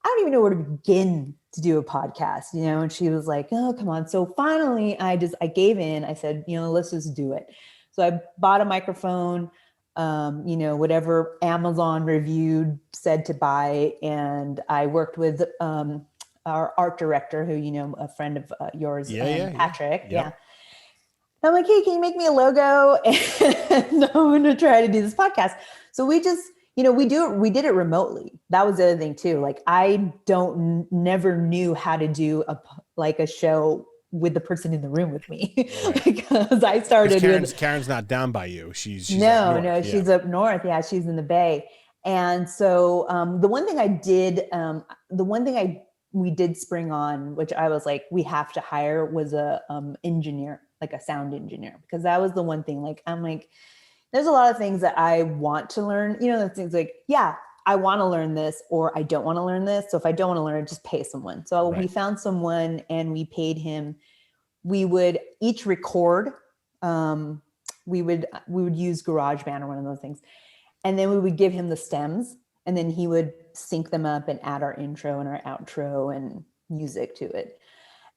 I don't even know where to begin to do a podcast, you know? And she was like, oh, come on. So finally I gave in. I said, you know, let's just do it. So I bought a microphone, you know, whatever Amazon reviewed said to buy. And I worked with, our art director, who, you know, a friend of yours, Patrick. Yeah. I'm like, hey, can you make me a logo? And I'm going to try to do this podcast. So we just, you know, we did it remotely. That was the other thing too. Like, I never knew how to do a show with the person in the room with me, right. Because I started. Karen's not down by you. She's she's up north. Yeah, she's in the Bay. And so the one thing we did spring on, which I was like, we have to hire, was a engineer, like a sound engineer, because that was the one thing. Like, I'm like, there's a lot of things that I want to learn. You know, the things like, yeah, I want to learn this, or I don't want to learn this. So if I don't want to learn it, just pay someone. So we found someone and we paid him. We would each record. We would use GarageBand or one of those things. And then we would give him the stems, and then he would sync them up and add our intro and our outro and music to it.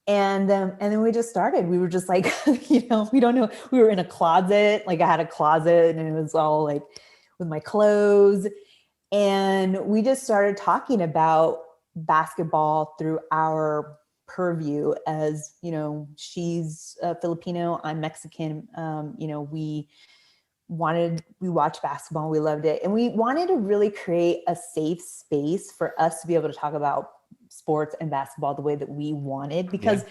And then we just started. We were just like, you know, we don't know. We were in a closet. Like, I had a closet, and it was all like with my clothes. And we just started talking about basketball through our purview. As, you know, she's Filipino, I'm Mexican. You know, we watched basketball, we loved it. And we wanted to really create a safe space for us to be able to talk about sports and basketball the way that we wanted. Because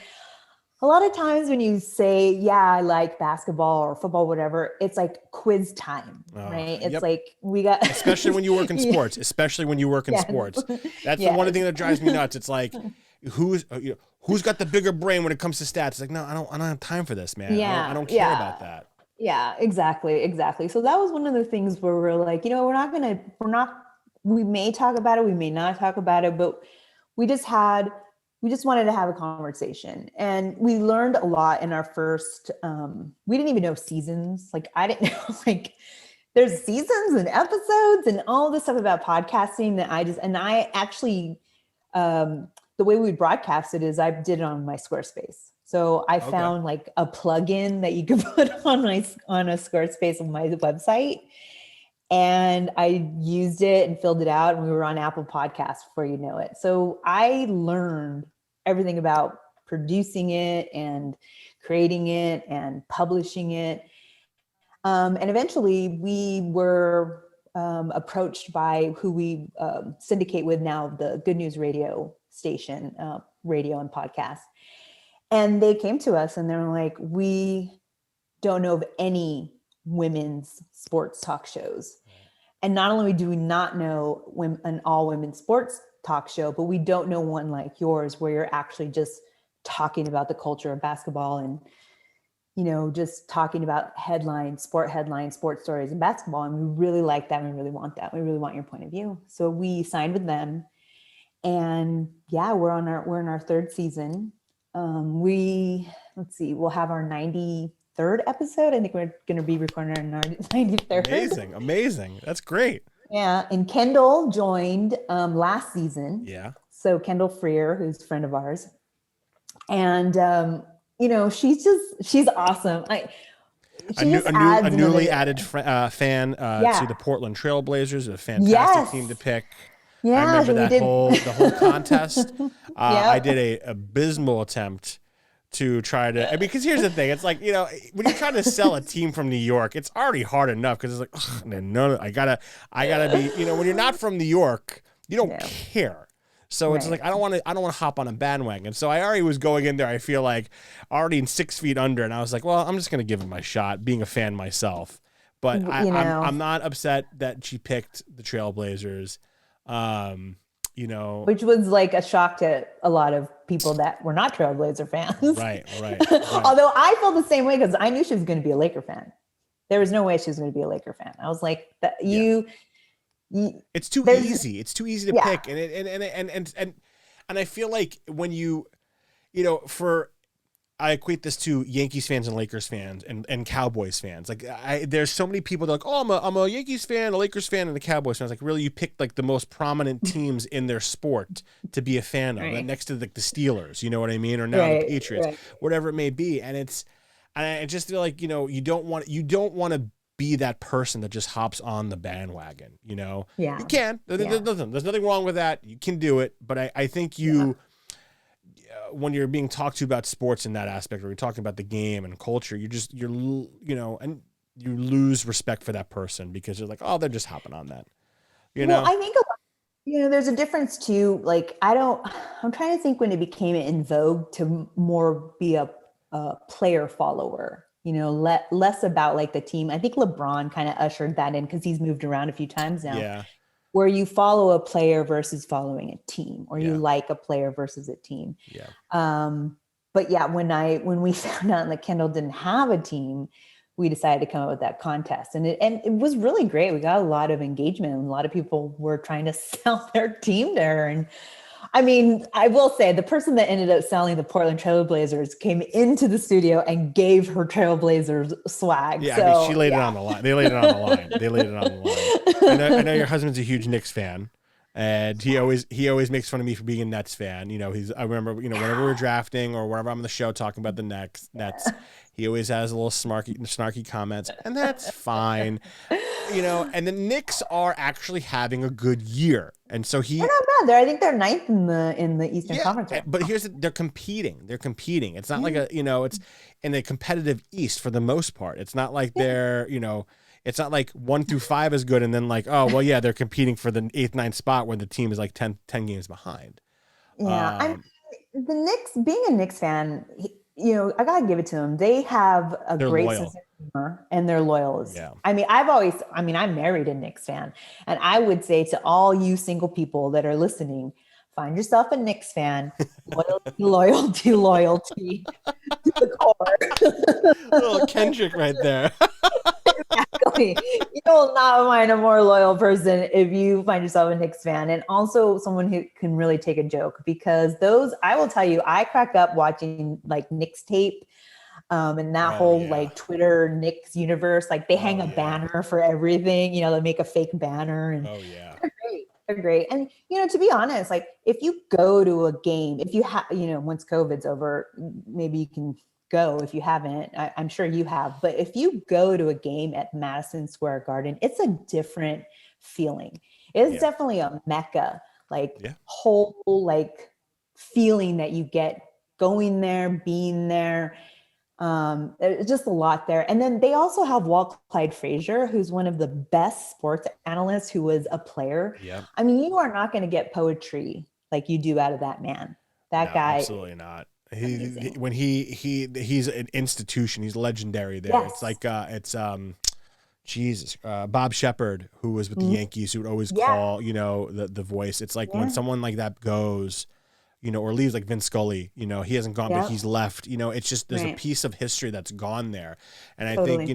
a lot of times when you say, yeah, I like basketball or football, whatever, it's like quiz time, right? It's like, we got, especially when you work in sports, That's the one thing that drives me nuts. It's like, who's got the bigger brain when it comes to stats? It's like, no, I don't have time for this, man. I don't care about that. Yeah, exactly. So that was one of the things where we're like, you know, we may talk about it, we may not talk about it, but we just had we just wanted to have a conversation, and we learned a lot in our first, we didn't even know seasons. Like I didn't know, like there's seasons and episodes and all this stuff about podcasting that I actually, the way we broadcast it is I did it on my Squarespace. So I found like a plugin that you could put on a Squarespace on my website. And I used it and filled it out, and we were on Apple Podcasts before you know it. So I learned everything about producing it and creating it and publishing it. And eventually we were approached by who we syndicate with now, the Good News Radio station, radio and podcast. And they came to us and they're like, we don't know of any women's sports talk shows. And not only do we not know an all women sports talk show, but we don't know one like yours where you're actually just talking about the culture of basketball and, you know, just talking about sports stories in basketball. And we really like that. We really want that. We really want your point of view. So we signed with them, and yeah, we're in our third season. We'll have our 93rd episode. I think we're going to be recording our 93rd. Amazing. That's great. Yeah. And Kendall joined last season. Yeah. So Kendall Freer, who's a friend of ours. And, you know, she's awesome. A newly added fan to the Portland Trailblazers, a fantastic team to pick. Yeah, I remember the whole contest. I did a abysmal attempt to try to, because here's the thing. It's like, you know, when you're trying to sell a team from New York, it's already hard enough because it's like, no, I gotta be, you know, when you're not from New York, you don't care. So it's like, I don't want to hop on a bandwagon. So I already was going in there, I feel like already in 6 feet under. And I was like, well, I'm just going to give it my shot, being a fan myself. But I'm not upset that she picked the Trailblazers. You know, which was like a shock to a lot of people that were not Trailblazer fans. Right. Although I felt the same way because I knew she was going to be a Laker fan. There was no way she was going to be a Laker fan. I was like, it's too easy. It's too easy to pick. And I feel like when you know, I equate this to Yankees fans and Lakers fans and Cowboys fans. Like there's so many people that are like, oh, I'm a Yankees fan, a Lakers fan, and a Cowboys fan. I was like, really, you picked like the most prominent teams in their sport to be a fan of, right, next to like the Steelers, you know what I mean, or now the Patriots, whatever it may be. And I just feel like, you know, you don't want to be that person that just hops on the bandwagon. You know, you can. There's nothing wrong with that. You can do it, but I think when you're being talked to about sports in that aspect, or you're talking about the game and culture, you lose respect for that person because you're like, oh, they're just hopping on that. You know, I think there's a difference too. Like, I'm trying to think when it became in vogue to more be a player follower, you know, less about like the team. I think LeBron kind of ushered that in because he's moved around a few times now. Yeah. Where you follow a player versus following a team, or you like a player versus a team. Yeah. But yeah, when we found out that Kendall didn't have a team, we decided to come up with that contest, and it was really great. We got a lot of engagement, and a lot of people were trying to sell their team to her. And I mean, I will say the person that ended up selling the Portland Trailblazers came into the studio and gave her Trailblazers swag. Yeah, so, I mean, she laid it on the line. They laid it on the line. I know your husband's a huge Knicks fan, and he always makes fun of me for being a Nets fan. You know, I remember, you know, whenever we're drafting or whenever I'm on the show talking about the Nets, he always has a little snarky comments, and that's fine. You know, and the Knicks are actually having a good year, and so they're not bad. I think they're ninth in the Eastern Conference. But they're competing. It's not like it's in a competitive East for the most part. It's not like they're, you know, it's not like 1 through 5 is good, and then like, oh well, yeah, they're competing for the 8th, 9th spot when the team is like 10 games behind. Yeah, the Knicks. Being a Knicks fan, you know, I gotta give it to them. They have a great sense of humor, and they're loyal. Yeah. I mean, I'm married a Knicks fan, and I would say to all you single people that are listening, find yourself a Knicks fan. Loyalty to the core. Little Kendrick right there. Exactly. You will not find a more loyal person if you find yourself a Knicks fan, and also someone who can really take a joke, because those, I will tell you, I crack up watching like Knicks tape. And that whole like Twitter Knicks universe, like they hang a banner for everything, they make a fake banner, and they're great. They're great. And, to be honest, like if you go to a game, if you have, once COVID's over, maybe you can go if you haven't. I'm sure you have, but if you go to a game at Madison Square Garden, it's a different feeling. It's definitely a mecca, whole like feeling that you get going there, being there. There's just a lot there. And then they also have Walt Clyde Frazier, who's one of the best sports analysts, who was a player. Yep. I mean, you are not going to get poetry like you do out of that man. That guy. Absolutely not. He's an institution. He's legendary there. Yes. It's like, Bob Shepard, who was with the Yankees, who would always call, the voice. It's like when someone like that goes, or leaves, like Vince Scully, he hasn't gone, but he's left, it's just, there's a piece of history that's gone there. And I think,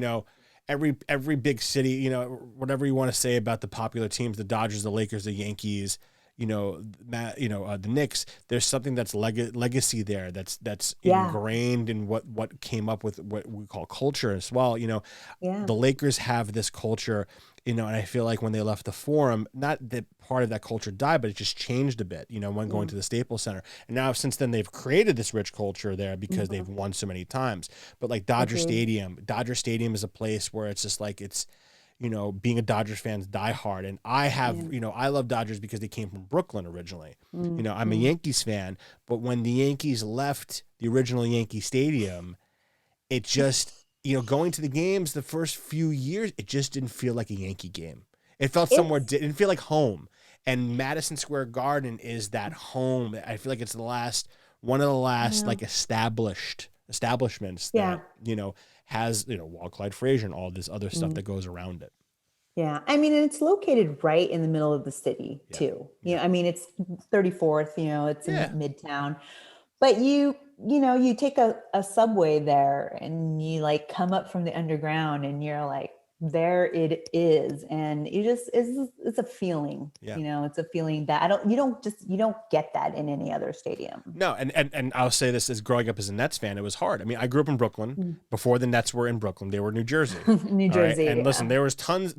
every big city, whatever you want to say about the popular teams, the Dodgers, the Lakers, the Yankees, the Knicks, there's something that's legacy there that's ingrained in what came up with what we call culture as well. The Lakers have this culture, and I feel like when they left the Forum, not that part of that culture died, but it just changed a bit, when going to the Staples Center. And now since then they've created this rich culture there because they've won so many times. But like Dodger Stadium is a place where it's just like, it's, being a Dodgers fan is diehard. And I have, I love Dodgers because they came from Brooklyn originally. I'm a Yankees fan, but when the Yankees left the original Yankee Stadium, it just, going to the games the first few years, it just didn't feel like a Yankee game. It felt it didn't feel like home. And Madison Square Garden is that home. I feel like it's one of the last like establishments that, has, Walt Clyde Frazier and all this other stuff that goes around it. Yeah. I mean, it's located right in the middle of the city too. I mean, it's 34th, it's in Midtown, but you take a subway there and you like come up from the underground and you're like, there it is. And it's a feeling, it's a feeling that you don't get that in any other stadium. No. And I'll say this, as growing up as a Nets fan, it was hard. I mean, I grew up in Brooklyn before the Nets were in Brooklyn. They were New Jersey. New Jersey. Right? And listen, there were tons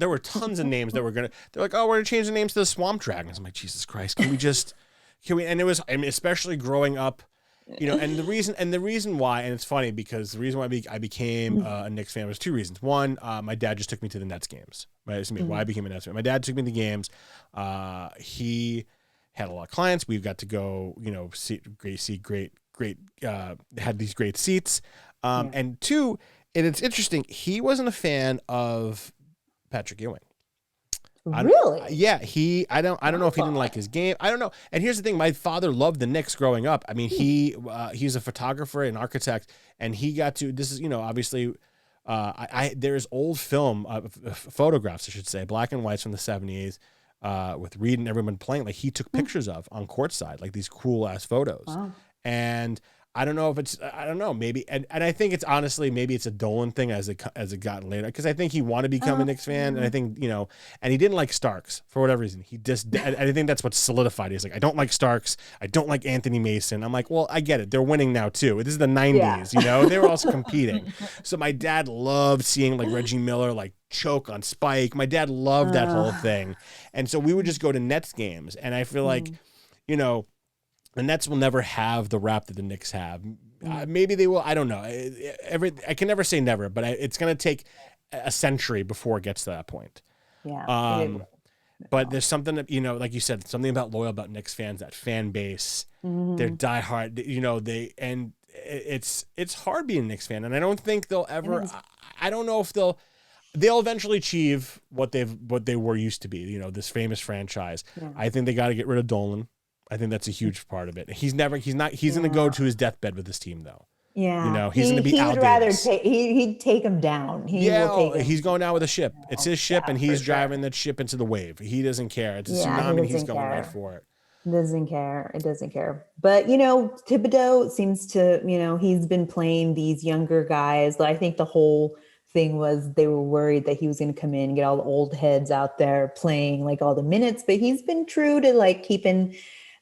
of names that they're like, oh, we're going to change the names to the Swamp Dragons. I'm like, Jesus Christ, and it was, I mean, especially growing up, and the reason why, and it's funny because the reason why I became a Knicks fan was two reasons. One, my dad just took me to the Nets games. Right? Why I became a Nets fan. My dad took me to the games. He had a lot of clients. We've got to go, had these great seats. And two, and it's interesting, he wasn't a fan of Patrick Ewing. Really? Yeah, I don't know if he didn't like his game. I don't know. And here's the thing: my father loved the Knicks growing up. I mean, he's a photographer and architect, and he got to. This is obviously, there's old film photographs, I should say, black and whites from the 70s, with Reed and everyone playing. Like he took pictures of on courtside, like these cool ass photos. Wow. And I don't know if I don't know, maybe, and I think it's honestly, maybe it's a Dolan thing as it got later, because I think he wanted to become a Knicks fan, and I think, and he didn't like Starks for whatever reason. He just, I think that's what solidified it. He's like, I don't like Starks, I don't like Anthony Mason. I'm like, well, I get it. They're winning now too. This is the 90s, they were also competing. So my dad loved seeing like Reggie Miller, like choke on Spike. My dad loved that whole thing. And so we would just go to Nets games, and I feel like, the Nets will never have the rap that the Knicks have. Maybe they will. I don't know. I can never say never, but it's going to take a century before it gets to that point. Yeah. But there's something that, like you said, something loyal about Knicks fans, that fan base. They're diehard. It's hard being a Knicks fan, and I don't think they'll ever. I don't know if they'll eventually achieve what they were used to be. This famous franchise. Yeah. I think they got to get rid of Dolan. I think that's a huge part of it. He's going to go to his deathbed with this team though. Yeah. He's going to be outdated. He'd take him down. He's going down with a ship. It's his ship, and he's driving that ship into the wave. He doesn't care. It's a tsunami, and he's going right for it. Doesn't care. It doesn't care. But, Thibodeau seems to, he's been playing these younger guys. I think the whole thing was they were worried that he was going to come in and get all the old heads out there playing like all the minutes, but he's been true to like keeping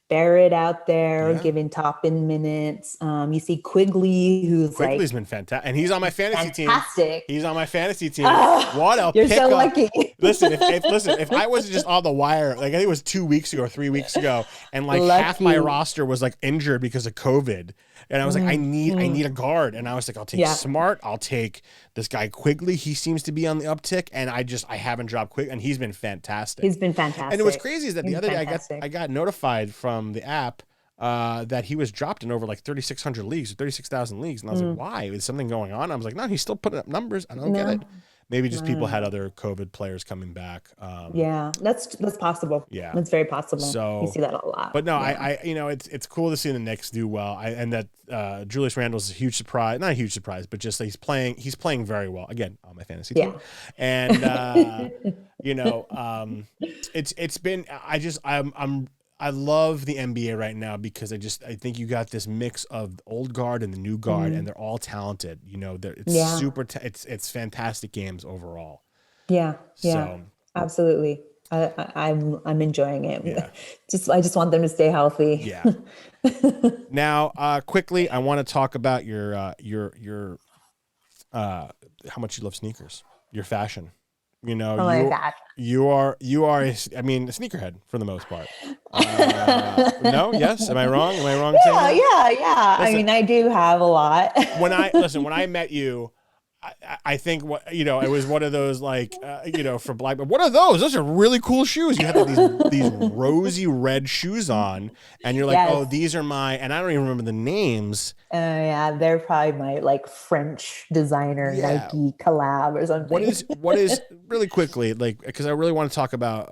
Barrett out there, giving top-end minutes. You see Quigley, who's Quigley's like been fantastic, and he's on my fantasy fantastic. team. He's on my fantasy team. What a You're pickup! so lucky. Listen, if I wasn't just on the wire, like I think it was 2 weeks ago or 3 weeks ago, and like half my roster was like injured because of COVID, and I was like, I need a guard, and I was like, I'll take Smart, I'll take this guy Quigley. He seems to be on the uptick, and I haven't dropped Quigley, and he's been fantastic. He's been fantastic. And what's crazy is that the other day I got notified from the app that he was dropped in over like 3,600 leagues or 36,000 leagues, and I was like, why? Is something going on? I was like, no, he's still putting up numbers. I don't get it. Maybe just people had other COVID players coming back. Yeah, that's possible. Yeah, that's very possible. So you see that a lot. But no, I it's cool to see the Knicks do well. And that Julius Randle's a huge surprise, not a huge surprise, but just he's playing very well again on my fantasy team. And it's been I love the NBA right now because I think you got this mix of the old guard and the new guard, and they're all talented. It's fantastic games overall. Yeah, so, absolutely. I'm enjoying it. Yeah. I just want them to stay healthy. Yeah. Now, quickly, I want to talk about your how much you love sneakers, your fashion. You are a sneakerhead for the most part. No, yes, am I wrong? Am I wrong? Yeah. Listen, I do have a lot. when I met you, I think it was one of those for black. But what are those? Those are really cool shoes. You have these rosy red shoes on, and you're like, oh, these are my. And I don't even remember the names. They're probably my like French designer Nike collab or something. What is really quickly because I really want to talk about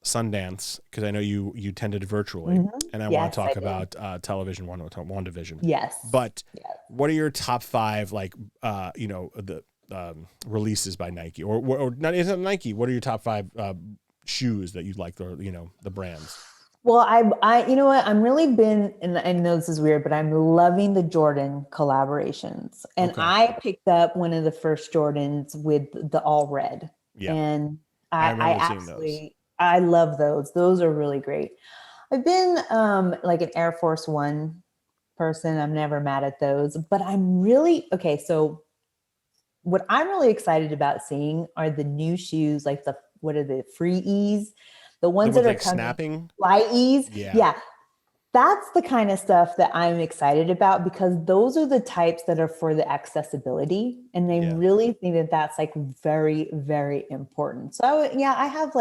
Sundance because I know you tended virtually, and I want to talk about television WandaVision. Yes, but what are your top 5 the releases by Nike or not? Isn't Nike? What are your top 5 shoes that you like, or the brands? Well, I you know what, I'm really been, and I know this is weird, but I'm loving the Jordan collaborations, and I picked up one of the first Jordans with the all red, and I absolutely. I love those. Those are really great. I've been like an Air Force One person. I'm never mad at those, but I'm really so what I'm really excited about seeing are the new shoes, like what are the free E's, the ones that are coming, snapping fly E's. Yeah. That's the kind of stuff that I'm excited about because those are the types that are for the accessibility. And I really think that that's like very, very important. So I have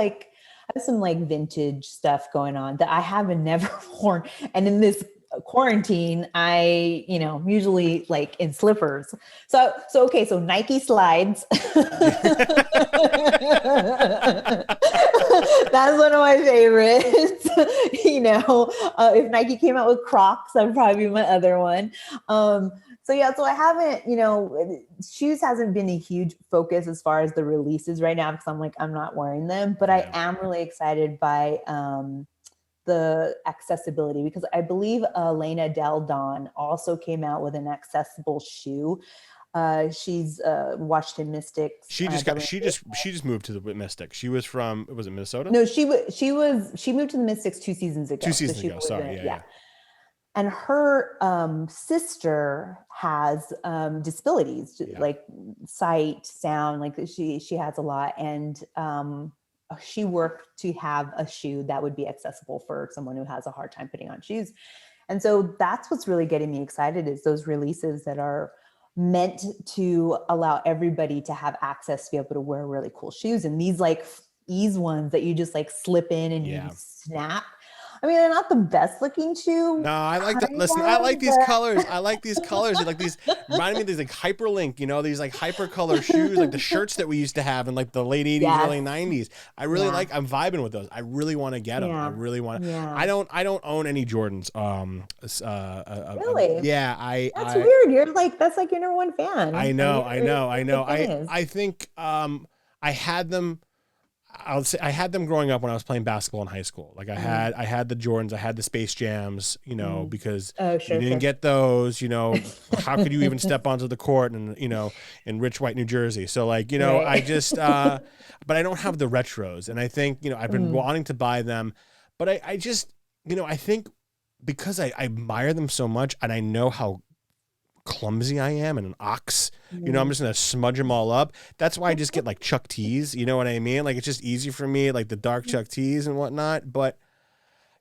some like vintage stuff going on that I haven't never worn. And in this quarantine, I, usually like in slippers. So Nike slides. That's one of my favorites. If Nike came out with Crocs, that'd probably be my other one. So I haven't, shoes hasn't been a huge focus as far as the releases right now because I'm not wearing them, but I am really excited by the accessibility because I believe Elena Del Don also came out with an accessible shoe. She's Washington Mystics. She just moved to the Mystics. She was from, was it Minnesota? No, she moved to the Mystics 2 seasons ago. Sorry. Yeah. And her sister has disabilities, like sight, sound, like she has a lot. And she worked to have a shoe that would be accessible for someone who has a hard time putting on shoes. And so that's what's really getting me excited is those releases that are meant to allow everybody to have access to be able to wear really cool shoes. And these like ease ones that you just like slip in and you snap. I mean, they're not the best looking shoe. No, I like that. Listen, I like these colors. I like these colors. Like these reminding me of these like hyperlink, these like hypercolor shoes, like the shirts that we used to have in like the late 80s, early 90s. I really I'm vibing with those. I really want to get them. I really want to. I don't own any Jordans. Really? Yeah, that's weird. You're like, that's like your number one fan. I know. I think I had them. I'll say I had them growing up when I was playing basketball in high school. Like I had the Jordans, I had the Space Jams, you know, because you didn't get those, you know, how could you even step onto the court and, you know, in rich white New Jersey? So like, you know, I just, but I don't have the retros. And I think, you know, I've been wanting to buy them, but I just, you know, I think because I admire them so much and I know how clumsy I am and an ox, you know, I'm just gonna smudge them all up. That's why I just get like Chuck T's, you know what I mean? Like it's just easy for me, like the dark Chuck T's and whatnot. But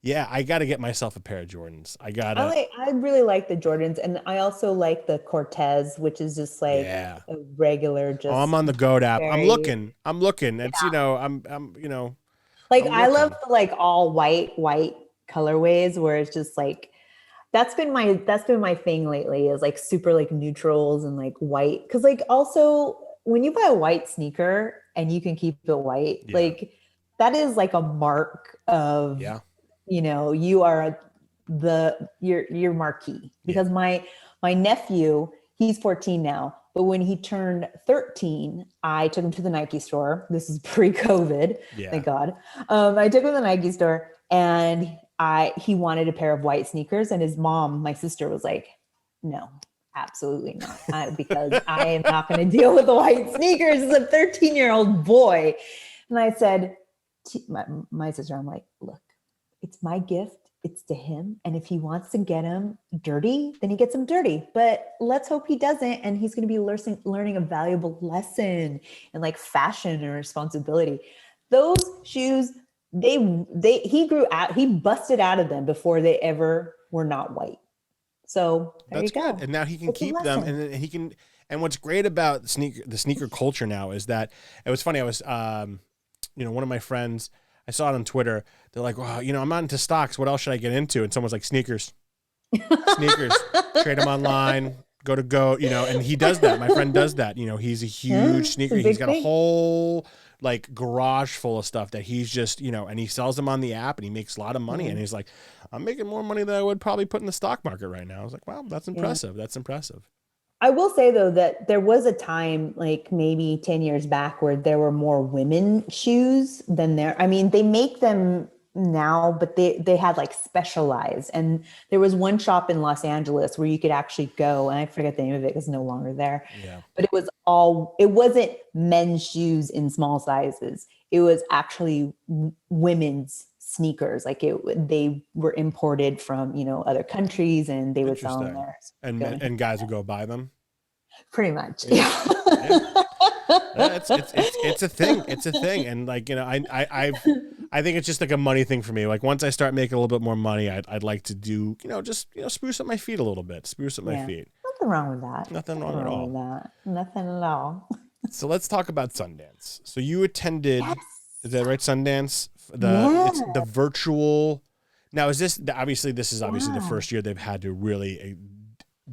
yeah, I got to get myself a pair of Jordans. I really like the Jordans, and I also like the Cortez, which is just like a regular. Just I'm on the Goat app. I'm looking. It's you know, I'm you know, like I love the like all white colorways where it's just like. That's been my thing lately is like super like neutrals and like white. Cause like also when you buy a white sneaker and you can keep it white, like that is like a mark of, you know, you are your marquee because my nephew, he's 14 now, but when he turned 13, I took him to the Nike store. This is pre-COVID. Thank God. I took him to the Nike store and he wanted a pair of white sneakers and his mom, my sister, was like, no, absolutely not. Because I am not going to deal with the white sneakers as a 13-year-old boy. And I said, my sister, I'm like, look, it's my gift. It's to him. And if he wants to get them dirty, then he gets them dirty. But let's hope he doesn't. And he's going to be learning a valuable lesson and like fashion and responsibility. Those shoes, he busted out of them before they ever were not white. So that's good. And now he can keep them and he can. And what's great about the sneaker culture now is that it was funny. I was, you know, one of my friends, I saw it on Twitter. They're like, wow, you know, I'm not into stocks. What else should I get into? And someone's like, sneakers, trade them online, go to Go, you know, and he does that. My friend does that. You know, he's a huge sneaker. He's got a whole like garage full of stuff that he's just, you know, and he sells them on the app and he makes a lot of money. And he's like, I'm making more money than I would probably put in the stock market right now. I was like, wow, that's impressive. That's impressive. I will say though, that there was a time like maybe 10 years back where there were more women shoes than I mean, they make them now, but they had like specialized, and there was one shop in Los Angeles where you could actually go, and I forget the name of it because it's no longer there. But it wasn't men's shoes in small sizes. It was actually women's sneakers. Like they were imported from, you know, other countries, and they would sell them there. And guys would go buy them. Pretty much. Yeah. It's a thing. It's a thing. And like, you know, I think it's just like a money thing for me. Like once I start making a little bit more money, I'd like to do, you know, just, you know, spruce up my feet a little bit, spruce up my feet. Nothing wrong with that. Nothing wrong at all. With that. Nothing at all. So let's talk about Sundance. So you attended, is that right? Sundance, it's the virtual. Now is this obviously the first year they've had to really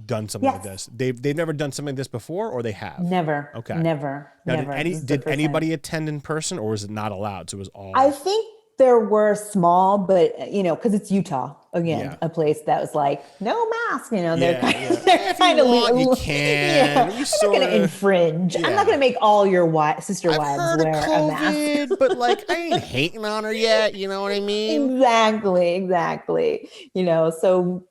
done something like this. They've never done something like this before, or they have? Never. Okay. Never. Now, never. Did anybody attend in person, or was it not allowed? So it was all. I think there were small, but you know, because it's Utah again, a place that was like no mask. You know, they're kind of you can. I'm not going to infringe. I'm not going to make all your sister wives wear a mask. But like, I ain't hating on her yet. You know what I mean? Exactly. You know, so.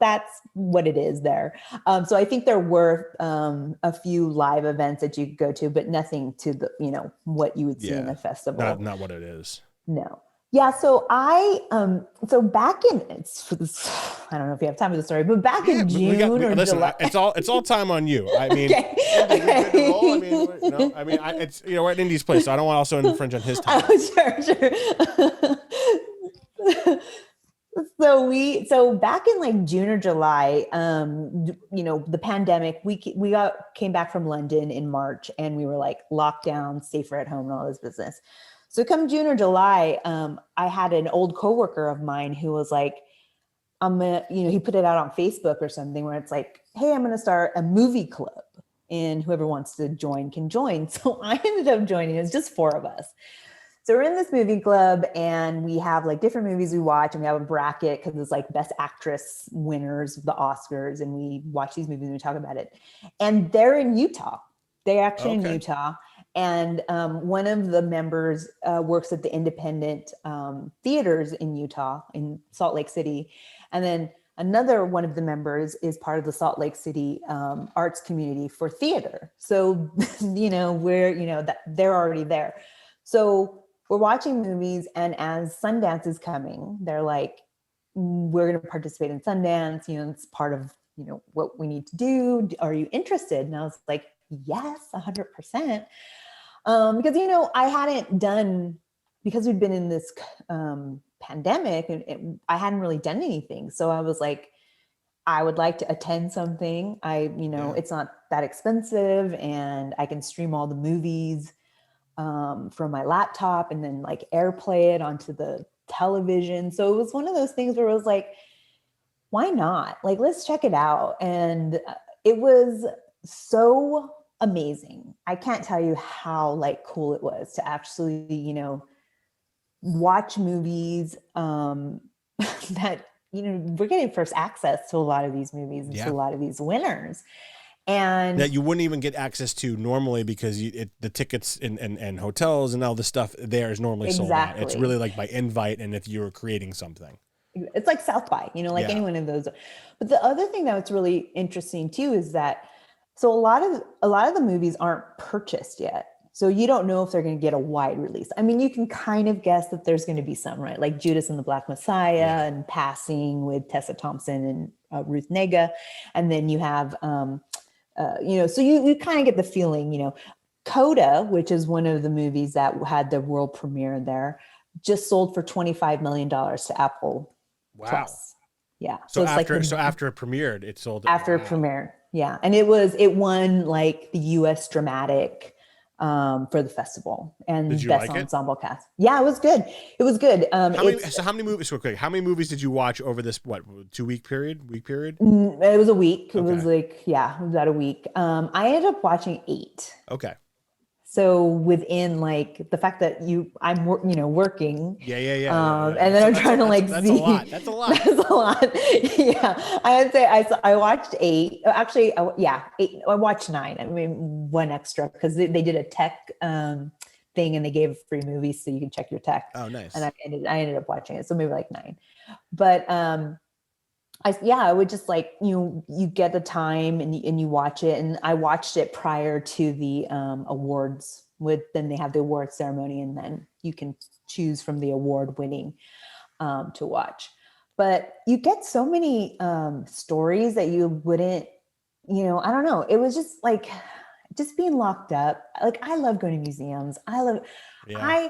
That's what it is there. So I think there were a few live events that you could go to, but nothing to the, you know, what you would see in a festival. Not what it is. No. Yeah. So so back in, I don't know if you have time for the story, but back in June July. It's all time on you. I mean, it's, you know, we're at Indy's place, so I don't want to also infringe on his time. Sure. So back in like June or July, you know, the pandemic, we came back from London in March, and we were like locked down, safer at home, and all this business. So come June or July, I had an old coworker of mine who was like, he put it out on Facebook or something where it's like, hey, I'm going to start a movie club, and whoever wants to join can join. So I ended up joining. It was just 4 of us. So we're in this movie club, and we have like different movies we watch, and we have a bracket because it's like best actress winners of the Oscars, and we watch these movies and we talk about it. And they're in Utah. They're actually in Utah. And one of the members works at the independent theaters in Utah, in Salt Lake City. And then another one of the members is part of the Salt Lake City arts community for theater. So, they're already there. So we're watching movies, and as Sundance is coming, they're like, we're going to participate in Sundance. It's part of, what we need to do. Are you interested? And I was like, yes, 100%. Because, I hadn't done, because we'd been in this pandemic, and I hadn't really done anything. So I was like, I would like to attend something. It's not that expensive, and I can stream all the movies from my laptop and then like AirPlay it onto the television. So it was one of those things where it was like, why not? Like, let's check it out. And it was so amazing. I can't tell you how like cool it was to actually, watch movies that, we're getting first access to a lot of these movies and to a lot of these winners. And that you wouldn't even get access to normally because the tickets and hotels and all the stuff there is normally sold out. It's really like by invite, and if you're creating something. It's like South by, any one of those. But the other thing that was really interesting too is that, so a lot of the movies aren't purchased yet. So you don't know if they're going to get a wide release. I mean, you can kind of guess that there's going to be some, right? Like Judas and the Black Messiah and Passing with Tessa Thompson and Ruth Negga. And then you have, so you kind of get the feeling, Coda, which is one of the movies that had the world premiere there, just sold for $25 million to Apple Plus. Yeah. So after it premiered, it sold. After it premiered. Yeah. And it won like the US Dramatic for the festival and did you best like ensemble cast. Yeah, it was good. It was good. How many movies? So quick, how many movies did you watch over this 2-week period? It was a week. It was like, it was about a week. I ended up watching 8. Okay. So within like the fact that I'm working. Yeah. And then I'm trying to like that's see. a lot. That's a lot. That's a lot. Yeah. I would say I watched 8. Actually, 8. I watched 9. I mean, 1 extra because they did a tech thing and they gave free movies so you can check your tech. Oh, nice. And I ended up watching it. So maybe like 9. But I would just like, you get the time and you watch it. And I watched it prior to the awards then they have the award ceremony and then you can choose from the award winning to watch. But you get so many stories that you wouldn't, I don't know. It was just like, just being locked up. Like, I love going to museums. I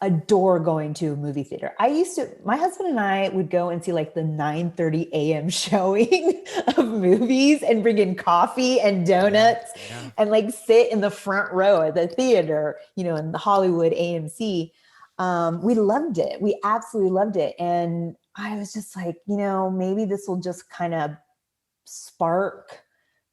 adore going to a movie theater. My husband and I would go and see like the 9:30 a.m. showing of movies and bring in coffee and donuts and like sit in the front row at the theater, in the Hollywood AMC. We loved it. We absolutely loved it. And I was just like, maybe this will just kind of spark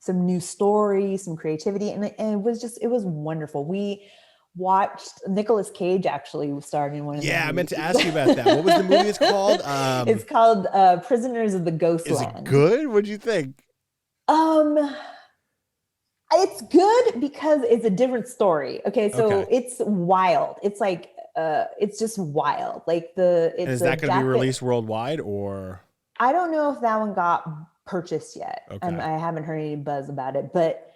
some new stories, some creativity. And it was wonderful. We watched Nicolas Cage actually starred in one of the movies. I meant to ask you about that. What was the movie it's called? It's called Prisoners of the Ghostland. Is it good? What'd you think? It's good because it's a different story. Okay, so it's wild. It's like it's just wild. Like is that going to be released worldwide or? I don't know if that one got purchased yet. Okay. I haven't heard any buzz about it, but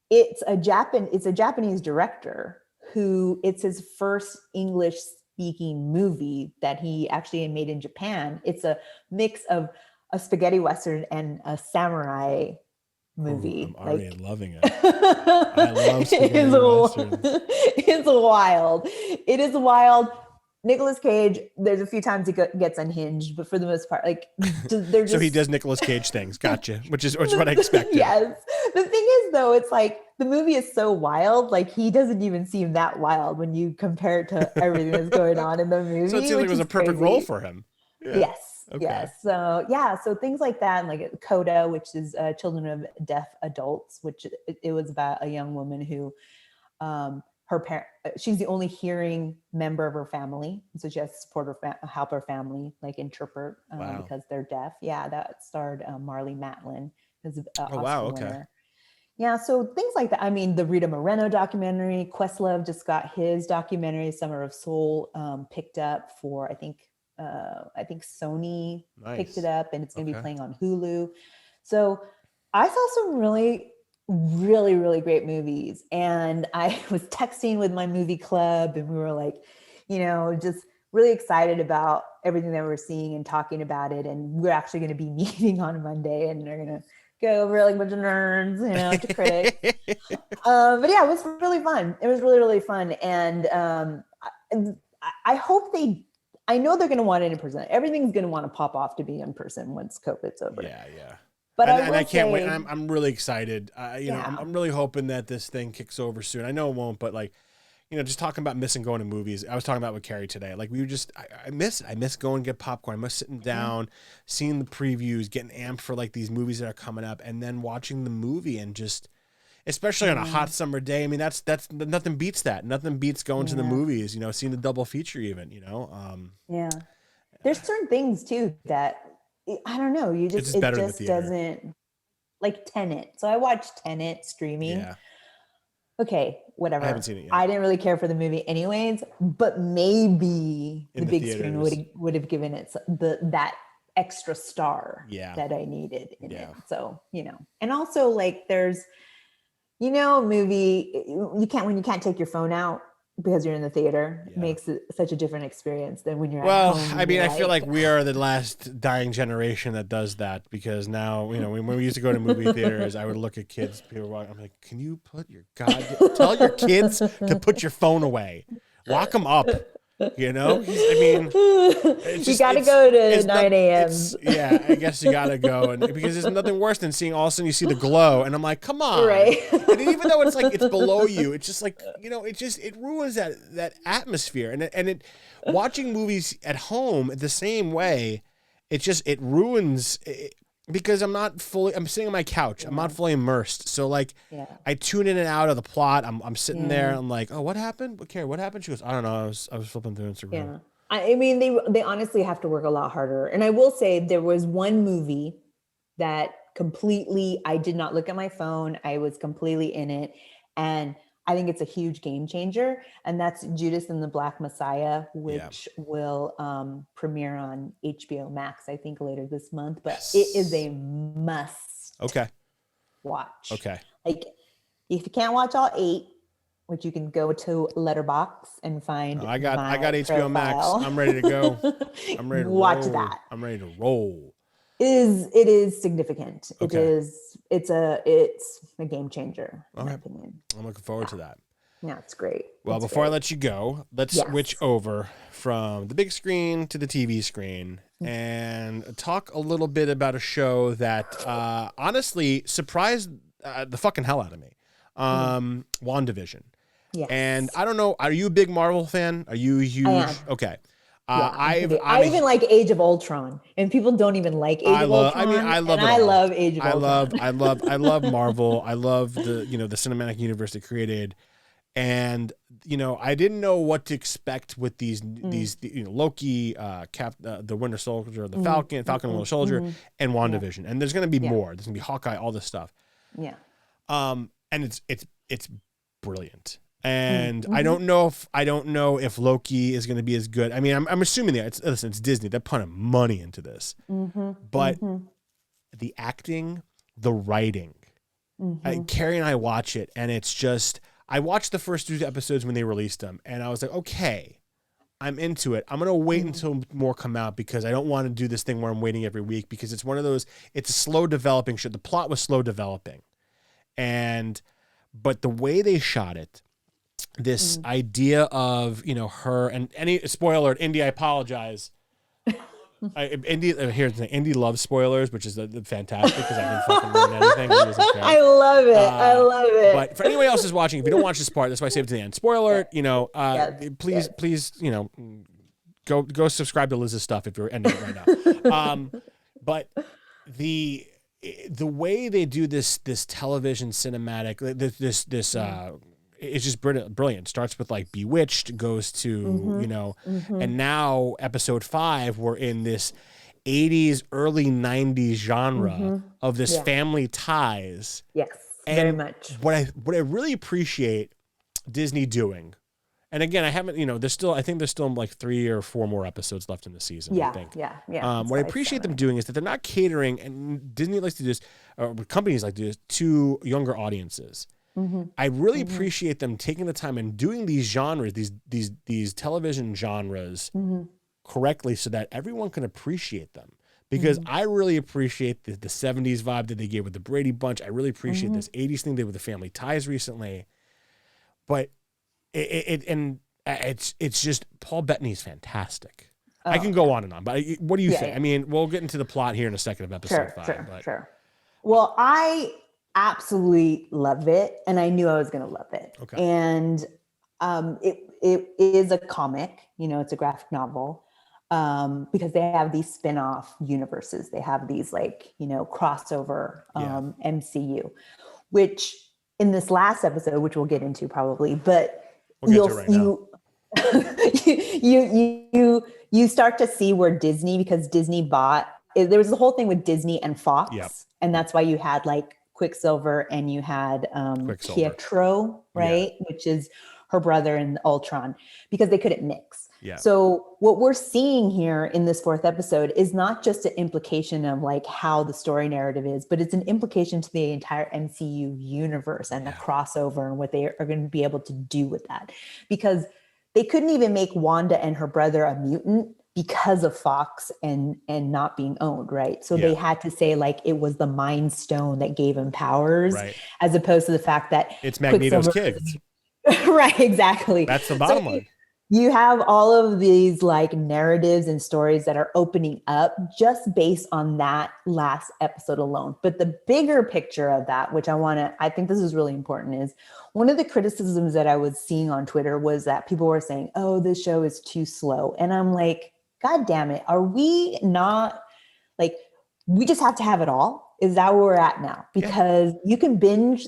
it's a Japanese director who it's his first English speaking movie that he actually made in Japan. It's a mix of a spaghetti Western and a samurai movie. I'm already loving it. I love spaghetti Westerns. It's wild. It is wild. Nicolas Cage, there's a few times he gets unhinged, but for the most part, like they're just... So he does Nicolas Cage things. Gotcha. Which is what I expected. Yes. The thing is, though, it's like the movie is so wild. Like he doesn't even seem that wild when you compare it to everything that's going on in the movie. So it seems like it was a perfect role for him. Yeah. Yes. Okay. Yes. So so things like that, and like Coda, which is Children of Deaf Adults, which it was about a young woman who, she's the only hearing member of her family, so she has to support help her family, like interpret because they're deaf. Yeah, that starred Marlee Matlin, who's an Oscar winner. Yeah, so things like that. I mean, the Rita Moreno documentary, Questlove just got his documentary, Summer of Soul, picked up for I think Sony picked it up, and it's going to be playing on Hulu. So I saw some really, really, really great movies, and I was texting with my movie club, and we were like, just really excited about everything that we're seeing and talking about it. And we're actually going to be meeting on Monday, and they're going to go over like a bunch of nerds, to critics. But yeah, it was really fun. It was really, really fun. And I hope I know they're going to want it in person. Everything's going to want to pop off to be in person once COVID's over. Yeah, yeah. But I can't wait. I'm really excited. I'm really hoping that this thing kicks over soon. I know it won't, but like, just talking about missing going to movies. I was talking about with Carrie today. Like I miss it. I miss going to get popcorn. I miss sitting down, seeing the previews, getting amped for like these movies that are coming up, and then watching the movie and just, especially on a hot summer day. I mean, that's nothing beats that. Nothing beats going to the movies. Seeing the double feature even. Yeah, there's certain things too that I don't know. It just doesn't, like Tenet. So I watched Tenet streaming. Yeah. Okay, whatever. I haven't seen it yet. I didn't really care for the movie anyways, but maybe the big screen would have given it that extra star that I needed in it. So, and also like there's, a movie, when you can't take your phone out because you're in the theater, it makes it such a different experience than when you're at home. I mean, I feel like we are the last dying generation that does that, because now, when we used to go to movie theaters, I would look at kids, people were I'm like, can you tell your kids to put your phone away, lock them up. I mean, you got to go to 9 a.m. Yeah, I guess you got to go, because there's nothing worse than seeing all of a sudden you see the glow, and I'm like, come on, right? And even though it's like it's below you, it's just like it ruins that atmosphere, and it watching movies at home the same way, it ruins it. Because I'm sitting on my couch. I'm not fully immersed. So like, I tune in and out of the plot. I'm sitting there. I'm like, oh, what happened? Carrie, what happened? She goes, I don't know. I was flipping through Instagram. Yeah. I mean, they honestly have to work a lot harder. And I will say there was one movie that I did not look at my phone. I was completely in it. And I think it's a huge game changer. And that's Judas and the Black Messiah, which will premiere on HBO Max, I think, later this month. But it is a must watch. Okay. Like, if you can't watch all 8, which you can go to Letterbox and find. I got HBO Max. I'm ready to go. I'm ready to watch roll. that. I'm ready to roll. It is significant. Okay. It's a game changer, in my opinion. I'm looking forward to that. Yeah, it's great. Well, before I let you go, let's switch over from the big screen to the TV screen and talk a little bit about a show that honestly surprised the fucking hell out of me. WandaVision. Yes. And I don't know, are you a big Marvel fan? Are you huge? I am. Okay. I even like Age of Ultron, and people don't even like Age of Ultron. I love Age of Ultron. I love Marvel. I love the cinematic universe they created, and I didn't know what to expect with these Loki, the Winter Soldier, the Falcon and Winter Soldier, and WandaVision, and there's gonna be more. There's gonna be Hawkeye, all this stuff. Yeah. And it's brilliant. And I don't know if Loki is going to be as good. I mean, I'm assuming that it's Disney. They're putting money into this, but the acting, the writing, Carrie and I watch it, and it's just, I watched the first 2 episodes when they released them, and I was like, okay, I'm into it. I'm going to wait until more come out, because I don't want to do this thing where I'm waiting every week, because it's one of those, it's a slow developing show. The plot was slow developing, but the way they shot it, this idea of her, and any spoiler, Indy, I apologize. Indy loves spoilers, which is fantastic, because I didn't fucking learn anything. I love it. I love it. But for anyone else who's watching, if you don't watch this part, that's why I saved it to the end. Spoiler, please, go subscribe to Liz's stuff if you're ending it right now. But the way they do this television cinematic, this it's just brilliant. Starts with like Bewitched, goes to, and now episode 5, we're in this 80s, early 90s genre of this family ties. Yes. Very much. What I really appreciate Disney doing, and again, I haven't, I think there's still like 3 or 4 more episodes left in the season. Yeah, I think. yeah. What I appreciate them doing is that they're not catering, and Disney likes to do this, or companies like to do this, to younger audiences. I really appreciate them taking the time and doing these genres, these television genres correctly, so that everyone can appreciate them. Because I really appreciate the 70s vibe that they gave with the Brady Bunch. I really appreciate this 80s thing they did with the Family Ties recently. But it's just Paul Bettany's fantastic. I can go on and on, but what do you think? Yeah. I mean, we'll get into the plot here in a second of episode 5. Sure. Well, I absolutely love it, and I knew I was going to love it. Okay. And it is a comic, it's a graphic novel, because they have these spin-off universes. They have these crossover MCU, which in this last episode, which we'll get into probably, but we'll get to you start to see where Disney, because Disney there was the whole thing with Disney and Fox, and that's why you had like Quicksilver and you had Pietro, right? Yeah. Which is her brother in Ultron, because they couldn't mix. Yeah. So what we're seeing here in this 4th episode is not just an implication of like how the story narrative is, but it's an implication to the entire MCU universe and the crossover and what they are going to be able to do with that. Because they couldn't even make Wanda and her brother a mutant because of Fox and not being owned, right? So they had to say like it was the Mind Stone that gave him powers, as opposed to the fact that it's Magneto's kids. Right, exactly. That's the bottom line. You have all of these like narratives and stories that are opening up just based on that last episode alone. But the bigger picture of that, which I think this is really important, is one of the criticisms that I was seeing on Twitter was that people were saying, oh, this show is too slow. And I'm like, God damn it. Are we not like, we just have to have it all? Is that where we're at now? Because you can binge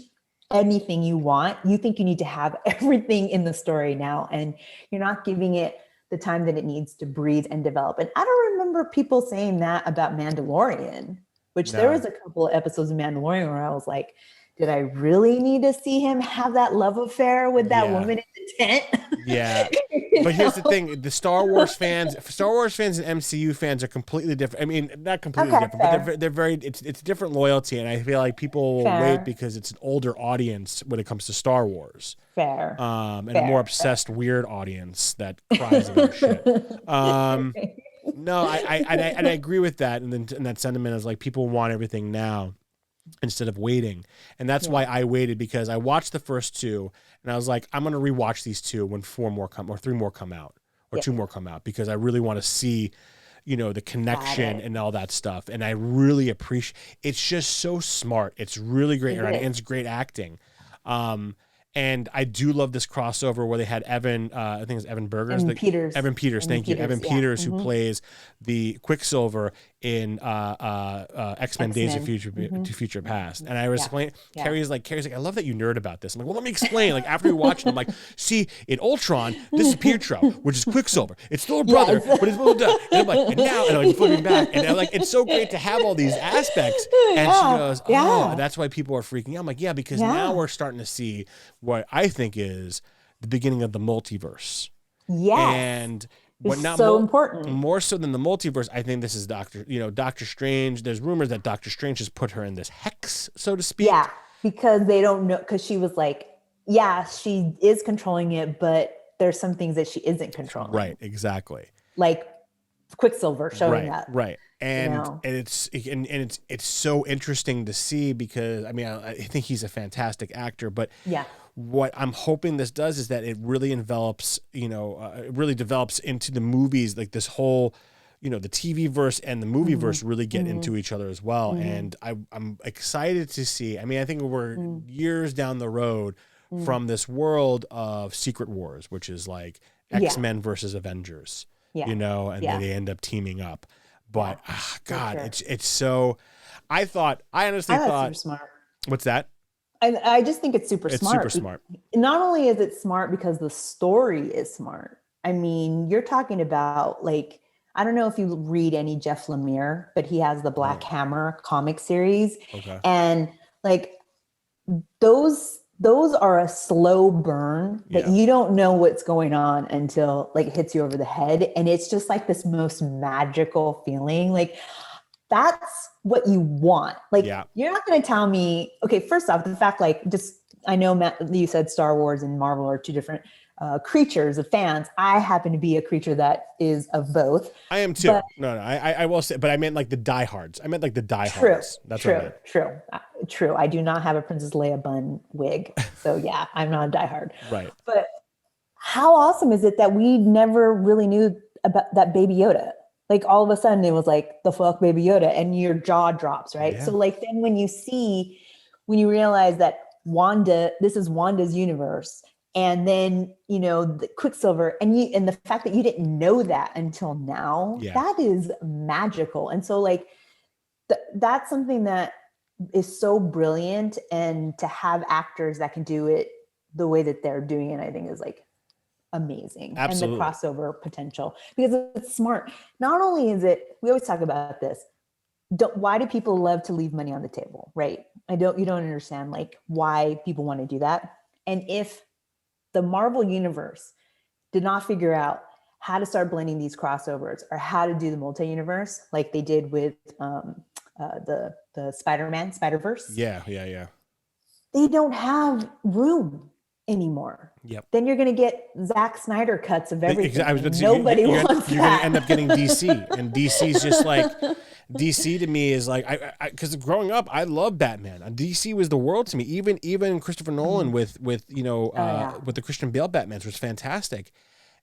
anything you want. You think you need to have everything in the story now, and you're not giving it the time that it needs to breathe and develop. And I don't remember people saying that about Mandalorian, which there was a couple of episodes of Mandalorian where I was like, did I really need to see him have that love affair with that woman in the tent? Yeah. But here's the thing. The Star Wars fans and MCU fans are completely different. I mean, not completely different, but they're very, it's different loyalty. And I feel like people will wait because it's an older audience when it comes to Star Wars. Fair. And a more obsessed, weird audience that cries about shit. No, I agree with that. And that sentiment is like, people want everything now instead of waiting. And that's why I waited, because I watched the first 2 and I was like, I'm going to rewatch these 2 when 4 more come, or 3 more come out, or 2 more come out, because I really want to see, the connection and all that stuff. And I really appreciate, it's just so smart. It's really great. And it's great acting. And I do love this crossover where they had Evan, I think it's Evan Berger's. Evan Peters, thank you. Evan Peters, who plays the Quicksilver in X-Men Days of Future Past. And I was explaining, Carrie's like, I love that you nerd about this. I'm like, well, let me explain. Like, after we watch it, I'm like, see, in Ultron, this is Pietro, which is Quicksilver. It's still a brother, but it's a little dumb. And I'm like, and now, and I'm like flipping back, and I'm like, it's so great to have all these aspects. And she goes, oh, that's why people are freaking out. I'm like, yeah, because now we're starting to see what I think is the beginning of the multiverse. Yes. And what not so important. More so than the multiverse, I think this is Doctor Strange. There's rumors that Doctor Strange has put her in this hex, so to speak. Yeah, because they don't know, because she was like, she is controlling it, but there's some things that she isn't controlling. Right, exactly. Like Quicksilver showing up. Right. And it's so interesting to see, because I think he's a fantastic actor, but what I'm hoping this does is that it really envelops, it really develops into the movies, like this whole, the TV verse and the movie verse really get into each other as well. And I'm excited to see, I think we're years down the road from this world of Secret Wars, which is like X-Men versus Avengers, and then they end up teaming up. But God, it's so. I honestly thought. Super smart. What's that? I just think it's super smart. It's super smart. Not only is it smart because the story is smart. You're talking about, like, I don't know if you read any Jeff Lemire, but he has the Black Hammer comic series. Okay. And like, those are a slow burn that Yeah. you don't know what's going on until like it hits you over the head. And it's just like this most magical feeling. Like that's what you want. Like Yeah. you're not going to tell me, okay, first off, the fact like just, I know Matt, you said Star Wars and Marvel are two different creatures of fans. I happen to be a creature that is of both. I am too. But- No, I will say, but I meant like the diehards. I meant like the diehards. True, That's what I meant. true. I do not have a Princess Leia bun wig. So yeah, I'm not a diehard. Right. But how awesome is it that we never really knew about that Baby Yoda? Like all of a sudden it was like the fuck Baby Yoda and your jaw drops, right? Yeah. So like then when you realize that this is Wanda's universe, and then the Quicksilver and the fact that you didn't know that until now, Yeah. that is magical. And so like that's something that is so brilliant, and to have actors that can do it the way that they're doing it, I think is like amazing. Absolutely. And the crossover potential, because it's smart. Not only is it, we always talk about this, why do people love to leave money on the table, right? You don't understand like why people want to do that. And if the Marvel universe did not figure out how to start blending these crossovers or how to do the multi-universe like they did with the Spider-Man, Spider-Verse, Yeah. they don't have room anymore. Yep. Then you're going to get Zack Snyder cuts of everything. I was about to say, Nobody wants you're going that. to end up getting DC, and DC's just like DC to me is like because growing up I loved Batman. DC was the world to me. Even Christopher Nolan with with the Christian Bale Batmans was fantastic,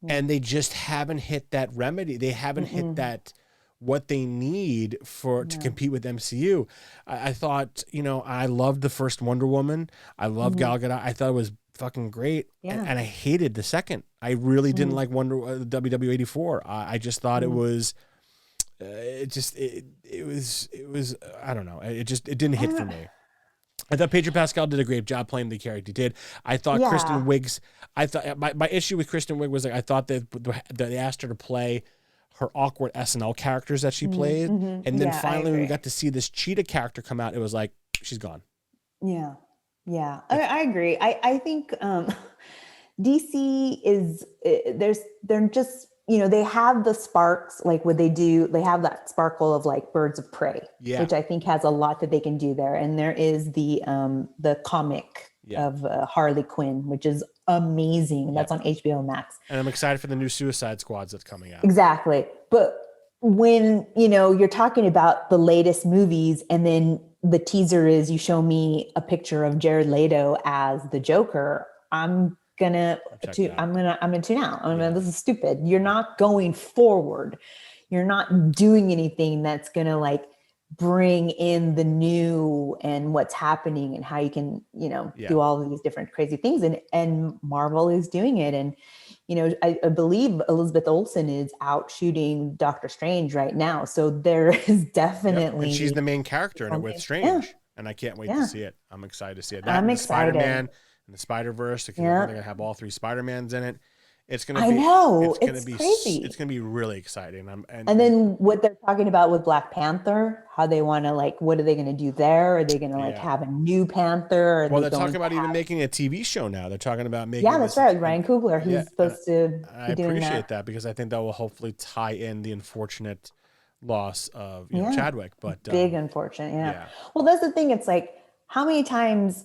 and they just haven't hit that remedy. They haven't hit that what they need to compete with MCU. I thought I loved the first Wonder Woman. I loved Gal Gadot. I thought it was fucking great, and I hated the second. I really didn't like WW84. I just thought it was. It was I don't know. It didn't hit for me. I thought Pedro Pascal did a great job playing the character he did. I thought Kristen Wiig's. I thought my issue with Kristen Wiig was like I thought that they asked her to play her awkward SNL characters that she played, and then finally when we got to see this cheetah character come out, it was like she's gone. Yeah. I agree. I think DC is they're just they have the sparks, like what they have that sparkle of like Birds of Prey, which I think has a lot that they can do there. And there is the comic of Harley Quinn, which is amazing. That's on HBO Max. And I'm excited for the new Suicide Squads that's coming out. Exactly. But when, you're talking about the latest movies and then the teaser is you show me a picture of Jared Leto as the Joker, I'm gonna tune out. This is stupid. You're not going forward. You're not doing anything that's gonna like bring in the new and what's happening and how you can, do all of these different crazy things. And Marvel is doing it. And, I believe Elizabeth Olsen is out shooting Doctor Strange right now. So there is definitely. And she's the main character in it with Strange. And I can't wait to see it. I'm excited to see it. I'm excited. Spider-Man and the Spider-Verse. They're going to have all three Spider-Mans in it. It's going to be, it's crazy. It's going to be really exciting. And then what they're talking about with Black Panther, how they want to what are they going to do there? Are they going to have a new Panther? Well, they're talking about even making a TV show now. They're talking about making. Yeah, that's right. Ryan Coogler, he's supposed to. I appreciate that because I think that will hopefully tie in the unfortunate loss of Chadwick. But big unfortunate, yeah. Well, that's the thing. It's like how many times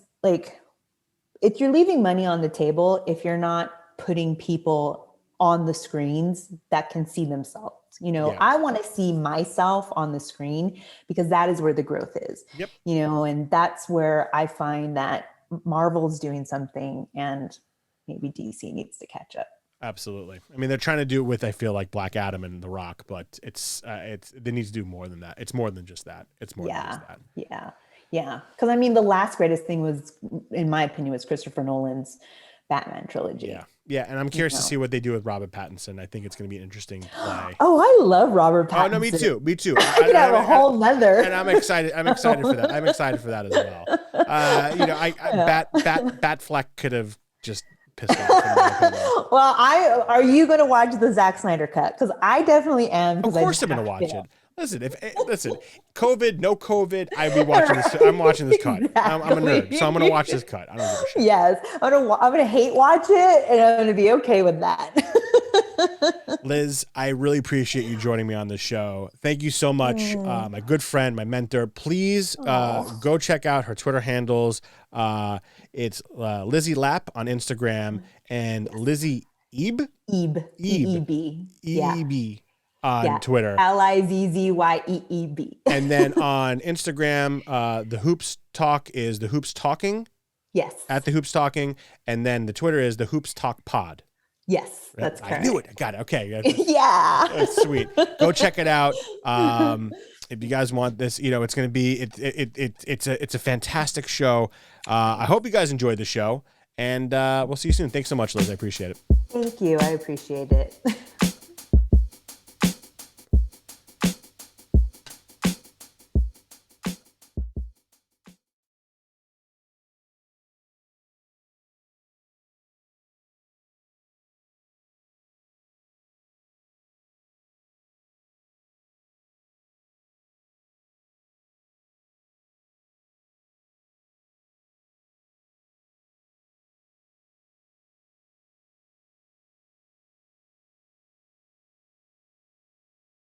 if you're leaving money on the table, if you're not putting people on the screens that can see themselves. I want to see myself on the screen because that is where the growth is. Yep. And that's where I find that Marvel's doing something and maybe DC needs to catch up. Absolutely. I mean, they're trying to do it with, I feel like Black Adam and The Rock, but they need to do more than that. It's more than just that. It's more than just that. Yeah. Cause I mean, the last greatest thing was, in my opinion, was Christopher Nolan's Batman trilogy. Yeah, and I'm curious to see what they do with Robert Pattinson. I think it's going to be an interesting play. Oh, I love Robert Pattinson. Oh no, me too. I could have a whole nother. And I'm excited for that. I'm excited for that as well. Batfleck could have just pissed off. Well, are you going to watch the Zack Snyder cut? Because I definitely am. Of course I'm going to watch it. Listen, listen, COVID, no COVID, I'd be watching this. I'm watching this cut. I'm a nerd, so I'm gonna watch this cut. I don't give a shit. Yes, I'm gonna hate watch it, and I'm gonna be okay with that. Liz, I really appreciate you joining me on the show. Thank you so much, my good friend, my mentor. Please go check out her Twitter handles. It's Lizzie Lapp on Instagram and Lizzie Ebe. E-E-B. E-E-B on Twitter. Lizzyeeb. And then on Instagram, the Hoops Talk is the Hoops Talking. Yes. At the Hoops Talking. And then the Twitter is the Hoops Talk Pod. Yes, that's correct. I knew it. I got it. Okay. Yeah. That's sweet. Go check it out. If you guys want this, it's going to be, it's a fantastic show. I hope you guys enjoyed the show, and we'll see you soon. Thanks so much, Liz. I appreciate it. Thank you. I appreciate it.